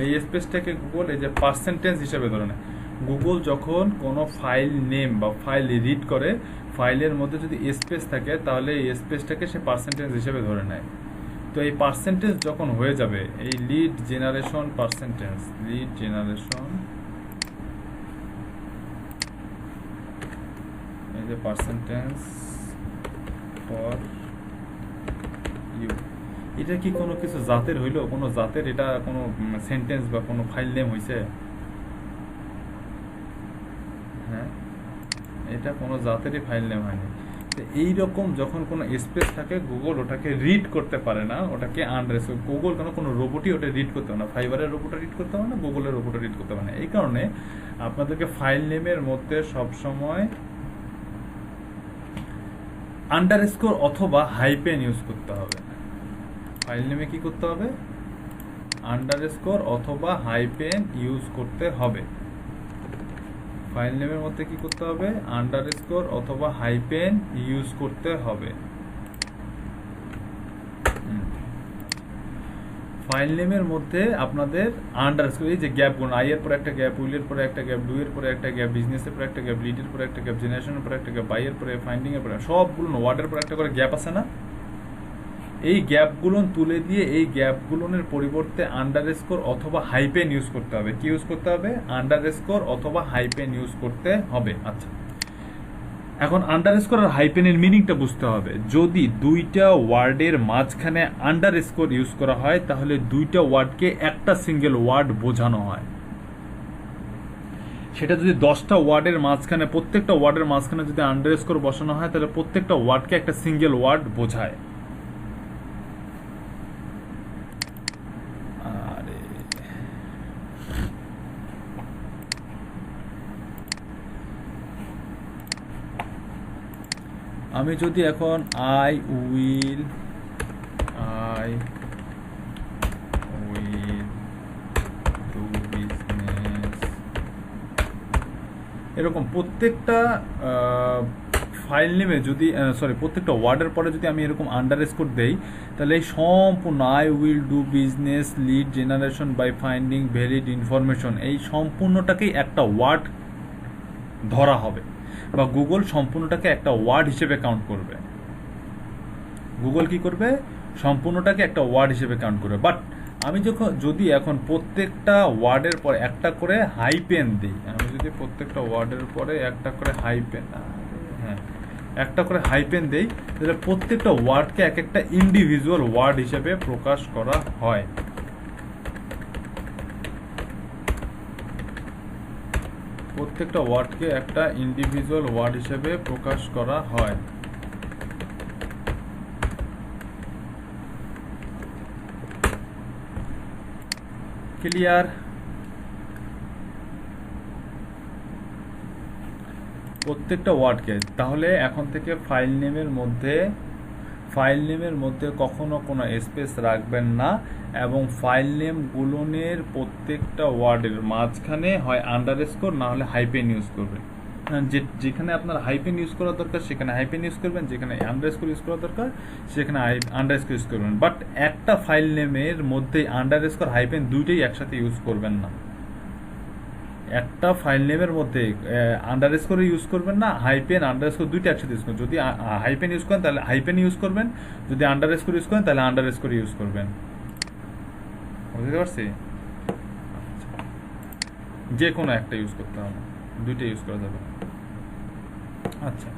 এই স্পেসটাকে গুগল এই যে পার্সেন্টেজ হিসেবে ধরে নেয়। গুগল যখন কোনো ফাইল নেম বা ফাইল রিড করে, ফাইলের মধ্যে যদি স্পেস থাকে তাহলে এই স্পেসটাকে সে পার্সেন্টেজ হিসেবে ধরে নেয়। তো এই পার্সেন্টেজ যখন হয়ে যাবে, এই lead generation percentage, lead generation, এই যে পার্সেন্টেজ ফর ইউ, এটা কি কোনো কিছু জাতের হইলো? কোনো জাতের এটা কোনো সেন্টেন্স বা কোনো ফাইল নেম হইছে? হ্যাঁ, এটা কোনো জাতেরই ফাইল নেম হয়নি। তো এইরকম যখন কোনো স্পেস থাকে, গুগল ওটাকে রিড করতে পারে না, ওটাকে আনরেসপেক্ট। গুগল কোনো রোবটই ওটা রিড করতে পারে না, ফাইবারের রোবটটা রিড করতে পারে না, গুগলের রোবটটা রিড করতে পারে না। এই কারণে আপনাদেরকে ফাইল নেমের মধ্যে সবসময় আন্ডারস্কোর অথবা হাইপেন ইউজ করতে হবে। ফাইল নেমে কি করতে হবে? আন্ডারস্কোর অথবা হাইপেন ইউজ করতে হবে। ফাইল নেমের মধ্যে কি করতে হবে, আন্ডারস্কোর অথবা হাইপেন ইউজ করতে হবে। ফাইল নেমের মধ্যে আপনাদের আন্ডারস্কোর, এই যে গ্যাপগুলো, আই এর পরে একটা গ্যাপ, উইলের পরে একটা গ্যাপ, ডু এর পরে একটা গ্যাপ, বিজনেসের পরে একটা গ্যাপ, লিডের পরে একটা গ্যাপ, জেনারেশনের পরে একটা গ্যাপ, বাই এর পরে, ফাইন্ডিং এর পরে, সবগুলো ওয়ার্ডের পরে একটা করে গ্যাপ আছে না, এই গ্যাপগুলো তুলে দিয়ে এই গ্যাপগুলোর পরিবর্তে আন্ডারস্কোর অথবা হাইপেন ইউজ করতে হবে। কি ইউজ করতে হবে, আন্ডারস্কোর অথবা হাইপেন ইউজ করতে হবে। আচ্ছা, এখন আন্ডারস্কোর আর হাইপেনের মিনিংটা বুঝতে হবে। যদি দুইটা ওয়ার্ডের মাঝখানে আন্ডারস্কোর ইউজ করা হয় তাহলে দুইটা ওয়ার্ডকে একটা সিঙ্গেল ওয়ার্ড বোঝানো হয়। সেটা যদি 10টা ওয়ার্ডের মাঝখানে, প্রত্যেকটা ওয়ার্ডের মাঝখানে যদি আন্ডারস্কোর বসানো হয় তাহলে প্রত্যেকটা ওয়ার্ডকে একটা সিঙ্গেল ওয়ার্ড বোঝায়। আমি যদি এখন আই উইল ডু বিজনেস এরকম প্রত্যেকটা ফাইল নেমে যদি প্রত্যেকটা ওয়ার্ডের পরে যদি আমি এরকম আন্ডারস্কোর দেই তাহলে এই সম্পূর্ণ I will do business lead generation by finding valid information, এই সম্পূর্ণটাকেই একটা ওয়ার্ড ধরা হবে বা গুগল সম্পূর্ণটাকে একটা ওয়ার্ড হিসেবে কাউন্ট করবে। গুগল কি করবে, সম্পূর্ণটাকে একটা ওয়ার্ড হিসেবে কাউন্ট করবে। বাট আমি যদি এখন প্রত্যেকটা ওয়ার্ডের পরে একটা করে হাইপেন দিই, আমি যদি প্রত্যেকটা ওয়ার্ডের পরে একটা করে হাইপেন, একটা করে হাইপেন দেই তাহলে প্রত্যেকটা ওয়ার্ডকে এক একটা ইন্ডিভিজুয়াল ওয়ার্ড হিসেবে প্রকাশ করা হয়। প্রত্যেকটা ওয়ার্ডকে একটা ইন্ডিভিজুয়াল ওয়ার্ড হিসেবে প্রকাশ করা হয়। ক্লিয়ার? প্রত্যেকটা ওয়ার্ডকে, তাহলে এখন থেকে ফাইল নেমের মধ্যে কখনো কোনো স্পেস রাখবেন না এবং ফাইল নেম গুলোনের প্রত্যেকটা ওয়ার্ডের মাঝখানে হয় আন্ডারস্কোর না হলে হাইপেন ইউজ করবেন। যেখানে আপনার হাইপেন ইউজ করা দরকার সেখানে হাইপেন ইউজ করবেন, যেখানে আন্ডারস্কোর ইউজ করা দরকার সেখানে আন্ডারস্কোর ইউজ করবেন। বাট একটা ফাইল নেমের মধ্যে আন্ডারস্কোর হাইপেন দুইটাই একসাথে ইউজ করবেন না। একটা ফাইল নেমের মধ্যে আন্ডারস্কোর ইউজ করবেন না, হাইপেন আন্ডারস্কোর দুইটা একসাথে ইউজ করবেন। যদি হাইপেন ইউজ করেন তাহলে হাইপেন ইউজ করবেন, যদি আন্ডারস্কোর ইউজ করেন তাহলে আন্ডারস্কোর ইউজ করবেন। বুঝতে পারছি? যে কোনো একটা ইউজ করতে হবে, দুইটা ইউজ করা যাবে। আচ্ছা,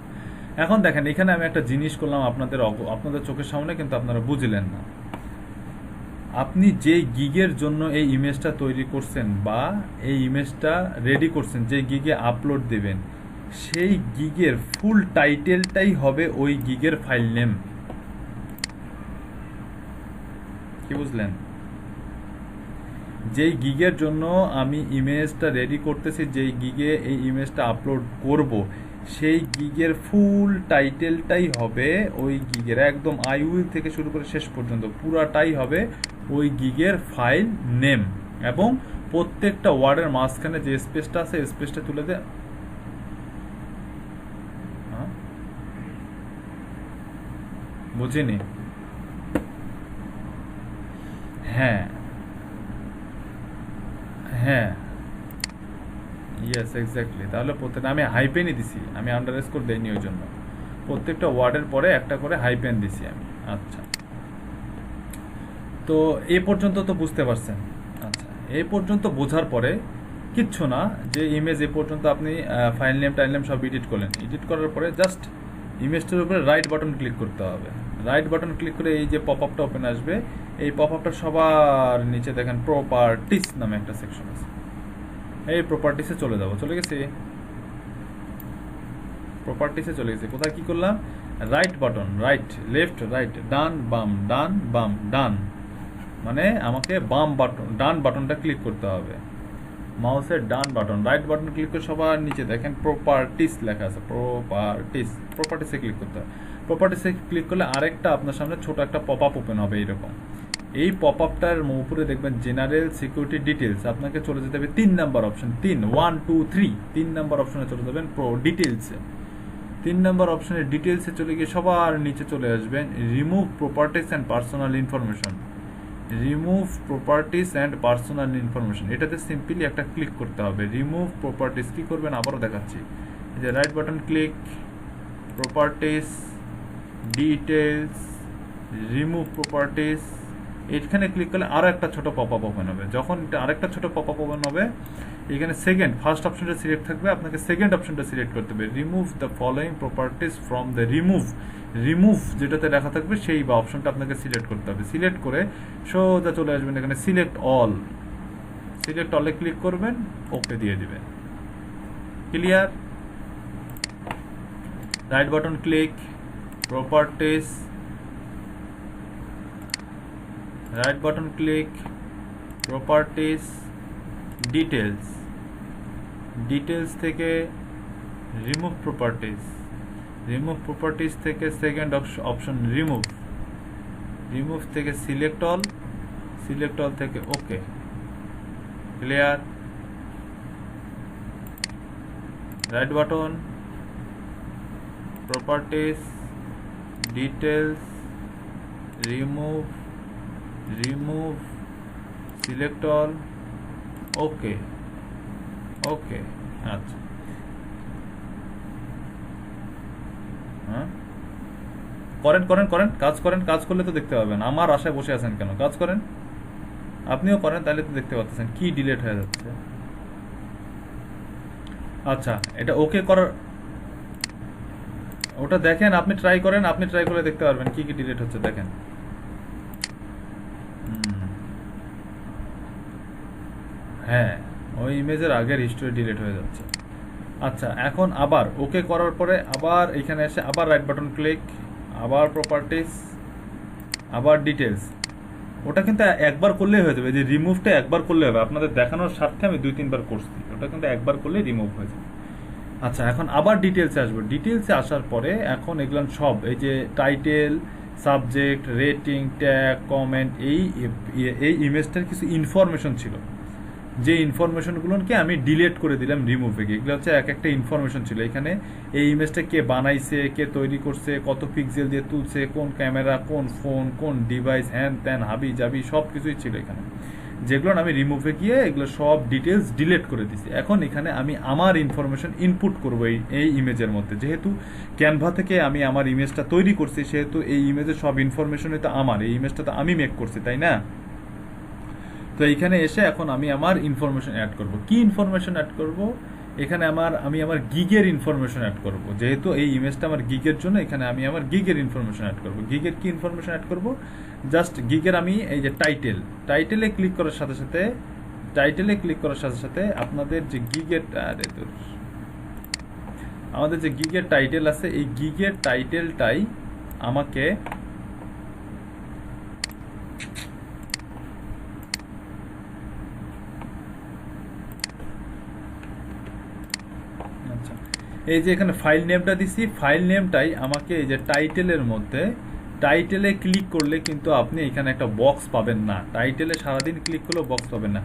এখন দেখেন এখানে আমি একটা জিনিস করলাম আপনাদের চোখের সামনে, কিন্তু আপনারা বুঝলেন না। আপনি যে গিগের জন্য এই ইমেজটা তৈরি করছেন বা এই ইমেজটা রেডি করছেন, যে গিগে আপলোড দেবেন, সেই গিগের ফুল টাইটেলটাই হবে ওই গিগের ফাইল নেম। কি বুঝলেন? যেই গিগের জন্য আমি ইমেজটা রেডি করতেছি, যেই গিগে এই ইমেজটা আপলোড করব, সেই গিগের ফুল টাইটেলটাই হবে ওই গিগের, একদম আই উইল থেকে শুরু করে শেষ পর্যন্ত পুরাটাই হবে ওই গিগের ফাইল নেম। এবং প্রত্যেকটা ওয়ার্ডের মাঝখানে যে স্পেসটা আছে স্পেসটা তুলে দে। বুঝিনি? হ্যাঁ হ্যাঁ, ইয়েস এক্স্যাক্টলি। তাহলে প্রত্যেকটা আমি হাইপেনই দিছি, আমি আন্ডারস্কোর দেইনি, ওই জন্য প্রত্যেকটা ওয়ার্ডের পরে একটা করে হাইপেন দিছি আমি। আচ্ছা, তো এ পর্যন্ত তো বুঝতে পারছেন। আচ্ছা, এই পর্যন্ত বোঝার পরে কিচ্ছু না, যে ইমেজ এ পর্যন্ত আপনি ফাইল নেম টাইল নেম সব এডিট করলেন, এডিট করার পরে জাস্ট ইমেজটার উপরে রাইট বাটন ক্লিক করতে হবে। রাইট বাটন ক্লিক করে এই যে পপ আপটা ওপেন আসবে, এই পপ আপটা সবার নিচে দেখেন প্রপার্টিস নামে একটা সেকশন আছে, এই প্রপার্টিসে চলে যাব। চলে গেছি, প্রপার্টিসে চলে গেছি। কোথায় কি করলাম? Right button, right left right, ডান বাম, ডান বাম ডান, মানে আমাকে বাম বাটন ডান বাটনটা ক্লিক করতে হবে। মাউসের ডান বাটন, রাইট বাটন ক্লিক করে সবার নিচে দেখেন প্রপার্টিস লেখা আছে, প্রপার্টিসে ক্লিক করতে হবে। প্রপার্টিসে ক্লিক করলে আরেকটা আপনার সামনে ছোট একটা পপ আপ ওপেন হবে এইরকম। এই পপ আপটার উপরে দেখবেন জেনারেল সিকিউরিটি ডিটেলস, আপনাকে চলে যেতে হবে 3 নাম্বার অপশন, 3 নাম্বার অপশনে চলে যাবেন প্রো ডিটেলসে। 3 নাম্বার অপশনের ডিটেলসে চলে গিয়ে সবার নিচে চলে আসবেন remove properties and personal information. Remove properties and personal information, এটাতে সিম্পলি একটা ক্লিক করতে হবে। রিমুভ প্রপার্টিস কি করবেন আবারও দেখাচ্ছি, এই যে right button click, properties, details, remove properties, এখানে ক্লিক করলে আরো একটা ছোট পপ আপ ওপেন হবে। যখন আরেকটা ছোট পপ আপ ওপেন হবে, এখানে ফার্স্ট অপশনটা সিলেক্ট থাকবে, আপনাকে সেকেন্ড অপশনটা সিলেক্ট করতে হবে, remove the following properties from the remove যেটাতে লেখা থাকবে সেই বা অপশনটা আপনাকে সিলেক্ট করতে হবে। সিলেক্ট করে সোজা চলে আসবেন এখানে সিলেক্ট অলে ক্লিক করবেন, ওকে দিয়ে দিবেন। Clear? Right button click, properties, right button click, properties, details থেকে রিমুভ প্রপার্টিস থেকে সেকেন্ড অপশন রিমুভ থেকে সিলেক্ট অল থেকে okay. Clear? Right button, properties, details, remove select all, okay. আচ্ছা, হ্যাঁ করেন কাজ করলে তো দেখতে পাবেন। আমার আশায় বসে আছেন কেন? কাজ করেন, আপনিও করেন, তাহলে তো দেখতে পাচ্ছেন কি ডিলিট হয়ে যাচ্ছে। আচ্ছা, এটা ওকে করার, ওটা দেখেন, আপনি ট্রাই করে দেখতে পারবেন কি ডিলিট হচ্ছে। দেখেন, হ্যাঁ, ওই ইমেজের আগের হিস্টোরি ডিলিট হয়ে যাচ্ছে। আচ্ছা, এখন আবার ওকে করার পরে আবার এখানে এসে আবার রাইট বাটন ক্লিক, আবার প্রপার্টিস, আবার ডিটেলস। ওটা কিন্তু একবার করলেই হয়ে যাবে, যে রিমুভটা একবার করলে হবে। আপনাদের দেখানোর স্বার্থে আমি 2-3 বার করছি, ওটা কিন্তু একবার করলে রিমুভ হয়ে যাবে। আচ্ছা, এখন আবার ডিটেলসে আসবো। ডিটেলসে আসার পরে এখন এগুলো সব, এই যে title, subject, rating, tag, comment, এই ইমেজটার কিছু ইনফরমেশন ছিল, যে ইনফরমেশনগুলোকে আমি ডিলিট করে দিলাম রিমুভে গিয়ে। এগুলো হচ্ছে এক একটা ইনফরমেশন ছিল। এখানে এই ইমেজটা কে বানাইছে, কে তৈরি করছে, কত পিক্সেল দিয়ে তুলছে, কোন ক্যামেরা, কোন ফোন, কোন ডিভাইস, হ্যান ত্যান হাবি জাবি সব কিছুই ছিল এখানে, যেগুলো আমি রিমুভে গিয়ে এগুলো সব ডিটেলস ডিলিট করে দিছি। এখন এখানে আমি আমার ইনফরমেশন ইনপুট করবো এই ইমেজের মধ্যে। যেহেতু ক্যানভা থেকে আমি আমার ইমেজটা তৈরি করছি, সেহেতু এই ইমেজের সব ইনফরমেশনই তো আমার, এই ইমেজটা তো আমি মেক করছি, তাই না? তো এইখানে এসে এখন আমি আমার ইনফরমেশন অ্যাড করব। কি ইনফরমেশন অ্যাড করব? এখানে আমি আমার গিগের ইনফরমেশন অ্যাড করব। যেহেতু এই ইমেজটা আমার গিগের জন্য, এখানে আমি আমার গিগের ইনফরমেশন অ্যাড করব। গিগের কি ইনফরমেশন অ্যাড করব? জাস্ট গিগের আমি এই যে টাইটেলে ক্লিক করার সাথে সাথে আপনাদের যে আমাদের যে গিগের টাইটেল আছে, এই গিগের টাইটেলটাই আমাকে এই যে এখানে ফাইল নেমটা দিছি, ফাইল নেমটাই আমাকে এই যে টাইটেলে ক্লিক করলে কিন্তু আপনি এখানে একটা বক্স পাবেন না। টাইটেলে সারাদিন ক্লিক করলেও বক্স পাবেন না।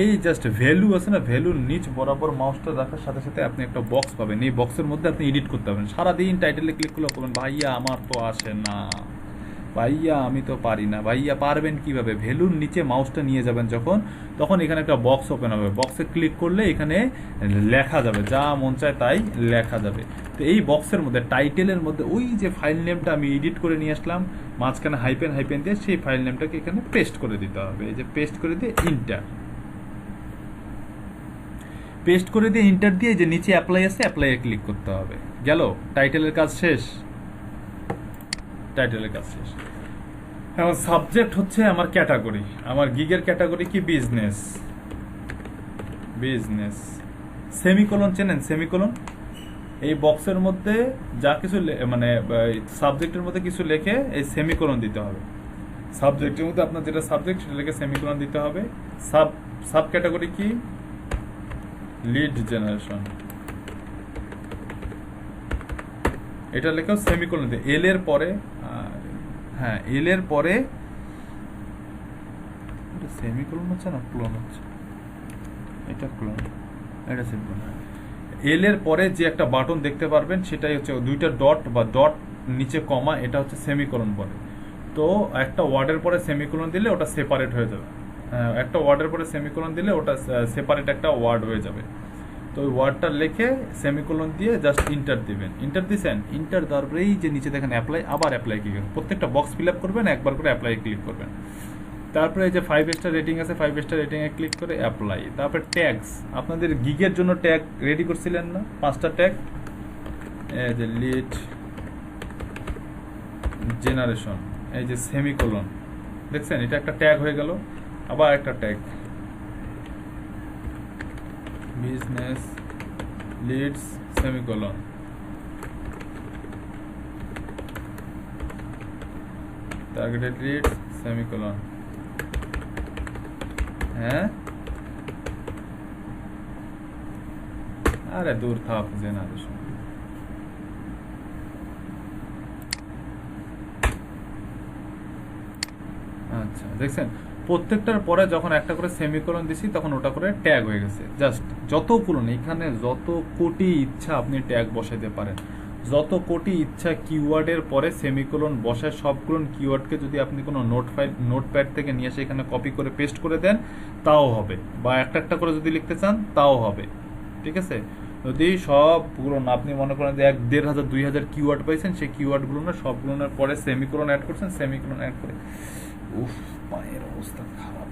এই জাস্ট ভ্যালু আছে না, ভ্যালুর নিচ বরাবর মাউসটা রাখার সাথে সাথে আপনি একটা বক্স পাবেন। এই বক্সের মধ্যে আপনি এডিট করতে পারবেন। সারাদিন টাইটেলে ক্লিক করলেও করবেন, ভাইয়া আমার তো আসে না, ভাইয়া আমি তো পারি না। ভাইয়া পারবেন কিভাবে? ভ্যালুর নিচে মাউসটা নিয়ে যাবেন যখন, তখন এখানে একটা বক্স ওপেন হবে। বক্সে ক্লিক করলে এখানে লেখা যাবে, যা মন চায় তাই লেখা যাবে। তো এই বক্সের মধ্যে টাইটেলের মধ্যে ওই যে ফাইল নেমটা আমি এডিট করে নিয়ে আসলাম, মাঝখানে হাইপেন দিয়ে সেই ফাইল নেমটাকে এখানে পেস্ট করে দিতে হবে। এই যে পেস্ট করে দিয়ে ইন্টার দিয়ে যে নিচে অ্যাপ্লাই আছে, অ্যাপ্লাইয়ে ক্লিক করতে হবে। গেল, টাইটেলের কাজ শেষ। এখন সাবজেক্ট হচ্ছে আমার ক্যাটাগরি, আমার গিগের ক্যাটাগরি কি? বিজনেস। সেমিকোলন চেনেন? সেমিকোলন এই বক্সের মধ্যে যা কিছু মানে সাবজেক্টের মধ্যে কিছু লেখে এই সেমিকোলন দিতে হবে। সাবজেক্টের মধ্যে আপনার যেটা সাবজেক্ট সেটা লিখে সেমিকোলন দিতে হবে। সাব ক্যাটাগরি কি? Lead generation. এটা লেখাও সেমিকোলন দিয়ে, এল এর পরে সেমিকোলন হচ্ছে না ক্লোন হচ্ছে, এটা ক্লোন, এটা সেমিকোলন। এল এর পরে যে একটা বাটন দেখতে পারবেন সেটাই হচ্ছে দুইটা ডট বা ডট নিচে কমা, এটা হচ্ছে সেমিকোলন বলে। তো একটা ওয়ার্ডের পরে সেমিকোলন দিলে ওটা সেপারেট হয়ে যাবে, একটা ওয়ার্ডের পরে সেমিকোলন দিলে ওটা সেপারেট একটা ওয়ার্ড হয়ে যাবে। তো ওই ওয়ার্ডটা লিখে সেমিকোলন দিয়ে জাস্ট ইন্টার দিবেন। ইন্টার দিছেন, ইন্টার দেওয়ার পরেই যে নিচে দেখেন অ্যাপ্লাই, আবার অ্যাপ্লাই ক্লিক করবেন, প্রত্যেকটা বক্স ফিল আপ করবেন, একবার করে অ্যাপ্লাই ক্লিক করবেন। তারপরে এই যে 5 স্টার রেটিং আছে, 5 স্টার রেটিং এ ক্লিক করে অ্যাপ্লাই। তারপরে ট্যাগস, আপনাদের গিগের জন্য ট্যাগ রেডি করছিলেন না 5টা ট্যাগ, এই যে লিড জেনারেশন, এই যে সেমিকোলন, দেখছেন এটা একটা ট্যাগ হয়ে গেল। আবার একটা tag business leads semicolon, targeted leads semicolon. হ্যাঁ, আরে দূর থাক জেনারেশন। আচ্ছা, দেখছেন প্রত্যেকটার পরে যখন একটা করে সেমিকোলন দিছি তখন ওটা করে ট্যাগ হয়ে গেছে। জাস্ট যতগুলো এখানে যত কোটি ইচ্ছা আপনি ট্যাগ বসাইতে পারেন, যত কোটি ইচ্ছা কিওয়ার্ডের পরে সেমিকোলন বসায় সবগুলো কিওয়ার্ডকে যদি আপনি কোনো নোটপ্যাড থেকে নিয়ে এসে এখানে কপি করে পেস্ট করে দেন তাও হবে, বা একটা একটা করে যদি লিখতে চান তাও হবে। ঠিক আছে, যদি সবগুলো আপনি মনে করেন যে 1,500 2,000 কিওয়ার্ড পাইছেন, সেই কিওয়ার্ডগুলো না সবগুলোর পরে সেমিকোলন অ্যাড করছেন, সেমিকোলন অ্যাড করে উফ পায়ের অবস্থা খারাপ,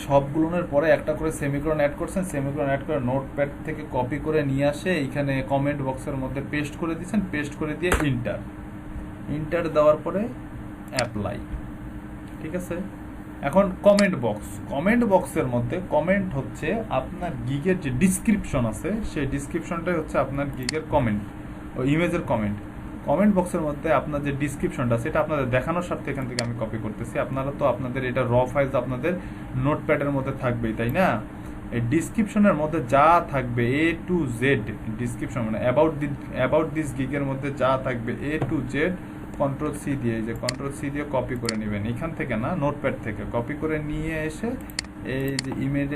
সবগুলোর পরে একটা করে সেমিকোলন অ্যাড করছেন, সেমিকোলন অ্যাড করে নোটপ্যাড থেকে কপি করে নিয়ে আসে এইখানে কমেন্ট বক্সের মধ্যে পেস্ট করে দিয়েছেন, পেস্ট করে দিয়ে ইন্টার দেওয়ার পরে অ্যাপ্লাই। ঠিক আছে, এখন কমেন্ট বক্সের মধ্যে কমেন্ট হচ্ছে আপনার গিগের যে ডিসক্রিপশন আছে, সেই ডিসক্রিপশনটাই হচ্ছে আপনার গিগের কমেন্ট ও ইমেজের কমেন্ট বক্সের মধ্যে আপনার যে ডিসক্রিপশনটা সেটা আপনাদের দেখানোর স্বার্থে এখান থেকে আমি কপি করতেছি। আপনারা তো আপনাদের এটা র ফাইল আপনাদের নোটপ্যাডের মধ্যে থাকবেই, তাই না? এই ডিসক্রিপশনের মধ্যে যা থাকবে A to Z, ডিসক্রিপশন মানে অ্যাবাউট দিস গিগের মধ্যে যা থাকবে A to Z, control C দিয়ে কপি করে নেবেন, এখান থেকে না নোটপ্যাড থেকে কপি করে নিয়ে এসে এই যে ইমেজ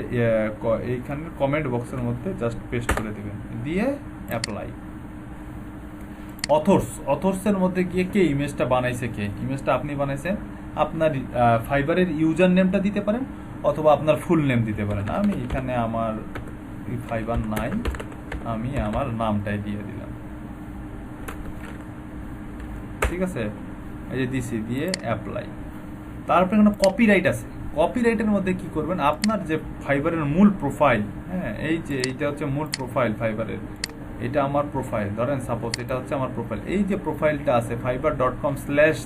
এইখানে কমেন্ট বক্সের মধ্যে জাস্ট পেস্ট করে দিবেন, দিয়ে অ্যাপ্লাই। অথর্সের মধ্যে গিয়ে কে ইমেজটা বানাইছে, ইমেজটা আপনি বানাইছেন, আপনার ফাইবারের ইউজার নেমটা দিতে পারেন অথবা আপনার ফুল নেম দিতে পারেন। আমি এখানে আমার ফাইবার নাই, আমি আমার নামটাই দিয়ে দিলাম। ঠিক আছে, এই যে দিছি, দিয়ে অ্যাপ্লাই। তারপরে এখানে কপিরাইট আছে, কপিরাইটের মধ্যে কি করবেন, আপনার যে ফাইবারের মূল প্রোফাইল, হ্যাঁ এই যে এইটা হচ্ছে মূল প্রোফাইল ফাইবারের, এটা আমার প্রোফাইল, ধরেন সাপোজ এটা হচ্ছে আমার প্রোফাইল, এই যে প্রোফাইলটা আছে fiber.com/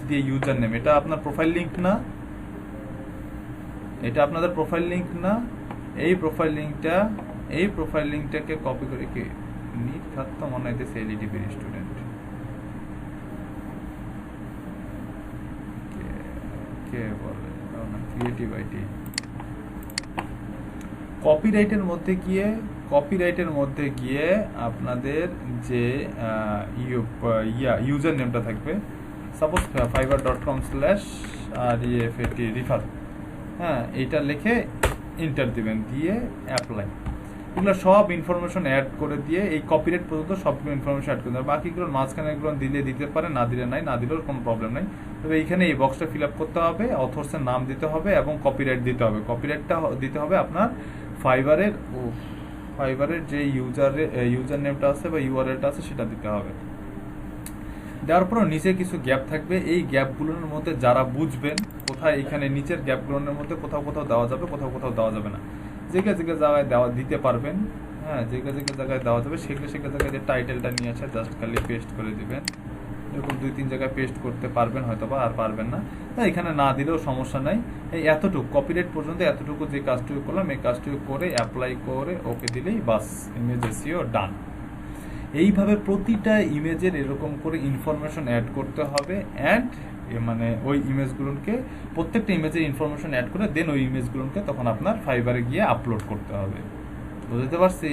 দিয়ে ইউজার নেম, এটা আপনার প্রোফাইল লিংক না, এটা আপনাদের প্রোফাইল লিংক না, এই প্রোফাইল লিংকটাকে কপি করে কি নিট খাত মনে হইতেছে এলইডিবির স্টুডেন্ট কে বলে ক্রিয়েটিভ আইটি। কপিরাইটের মধ্যে গিয়ে আপনাদের যে ইউজার নেমটা থাকবে, সাপোজ fiber.com/ রিফাত, হ্যাঁ এইটা লিখে ইন্টার দিবেন, দিয়ে অ্যাপ্লাই। এগুলো সব ইনফরমেশন অ্যাড করে দিয়ে এই কপিরাইট পর্যন্ত সবগুলো ইনফরমেশন অ্যাড করে দেবেন। বাকিগুলো মাঝখানে এগুলো দিতে পারে, না দিলে নাই, না দিলেও কোনো প্রবলেম নাই। তবে এইখানে এই বক্সটা ফিল আপ করতে হবে, অথর্সের নাম দিতে হবে এবং কপিরাইট দিতে হবে। কপিরাইটটা দিতে হবে আপনার ফাইবারের যে ইউজার নেমটা আছে বা ইউআরএলটা আছে সেটা দিতে হবে। দেওয়ার পর নিচে কিছু গ্যাপ থাকবে, এই গ্যাপগুলোর মধ্যে যারা বুঝবেন কোথায় এখানে নিচের গ্যাপগুলোর মধ্যে কোথাও দেওয়া যাবে, কোথাও দেওয়া যাবে না, যে জায়গায় দিতে পারবেন, হ্যাঁ যে জায়গায় দেওয়া যাবে সেগুলো জায়গায় যে টাইটেলটা নিয়ে আসে জাস্ট খালি পেস্ট করে দিবেন। এরকম 2-3 জায়গায় পেস্ট করতে পারবেন হয়তো বা, আর পারবেন না এখানে না দিলেও সমস্যা নাই। এই এতটুকু কপিরাইট পর্যন্ত এতটুকু যে কাজটুকু করলাম, এই কাজটুকু করে অ্যাপ্লাই করে ওকে দিলেই বাস, ইমেজ এসইও ডান। এইভাবে প্রতিটা ইমেজের এরকম করে ইনফরমেশন অ্যাড করতে হবে, অ্যান্ড মানে ওই ইমেজগুলোকে প্রত্যেকটা ইমেজের ইনফরমেশন অ্যাড করে দেন ওই ইমেজগুলোকে তখন আপনার ফাইবারে গিয়ে আপলোড করতে হবে। বুঝতে পারছি?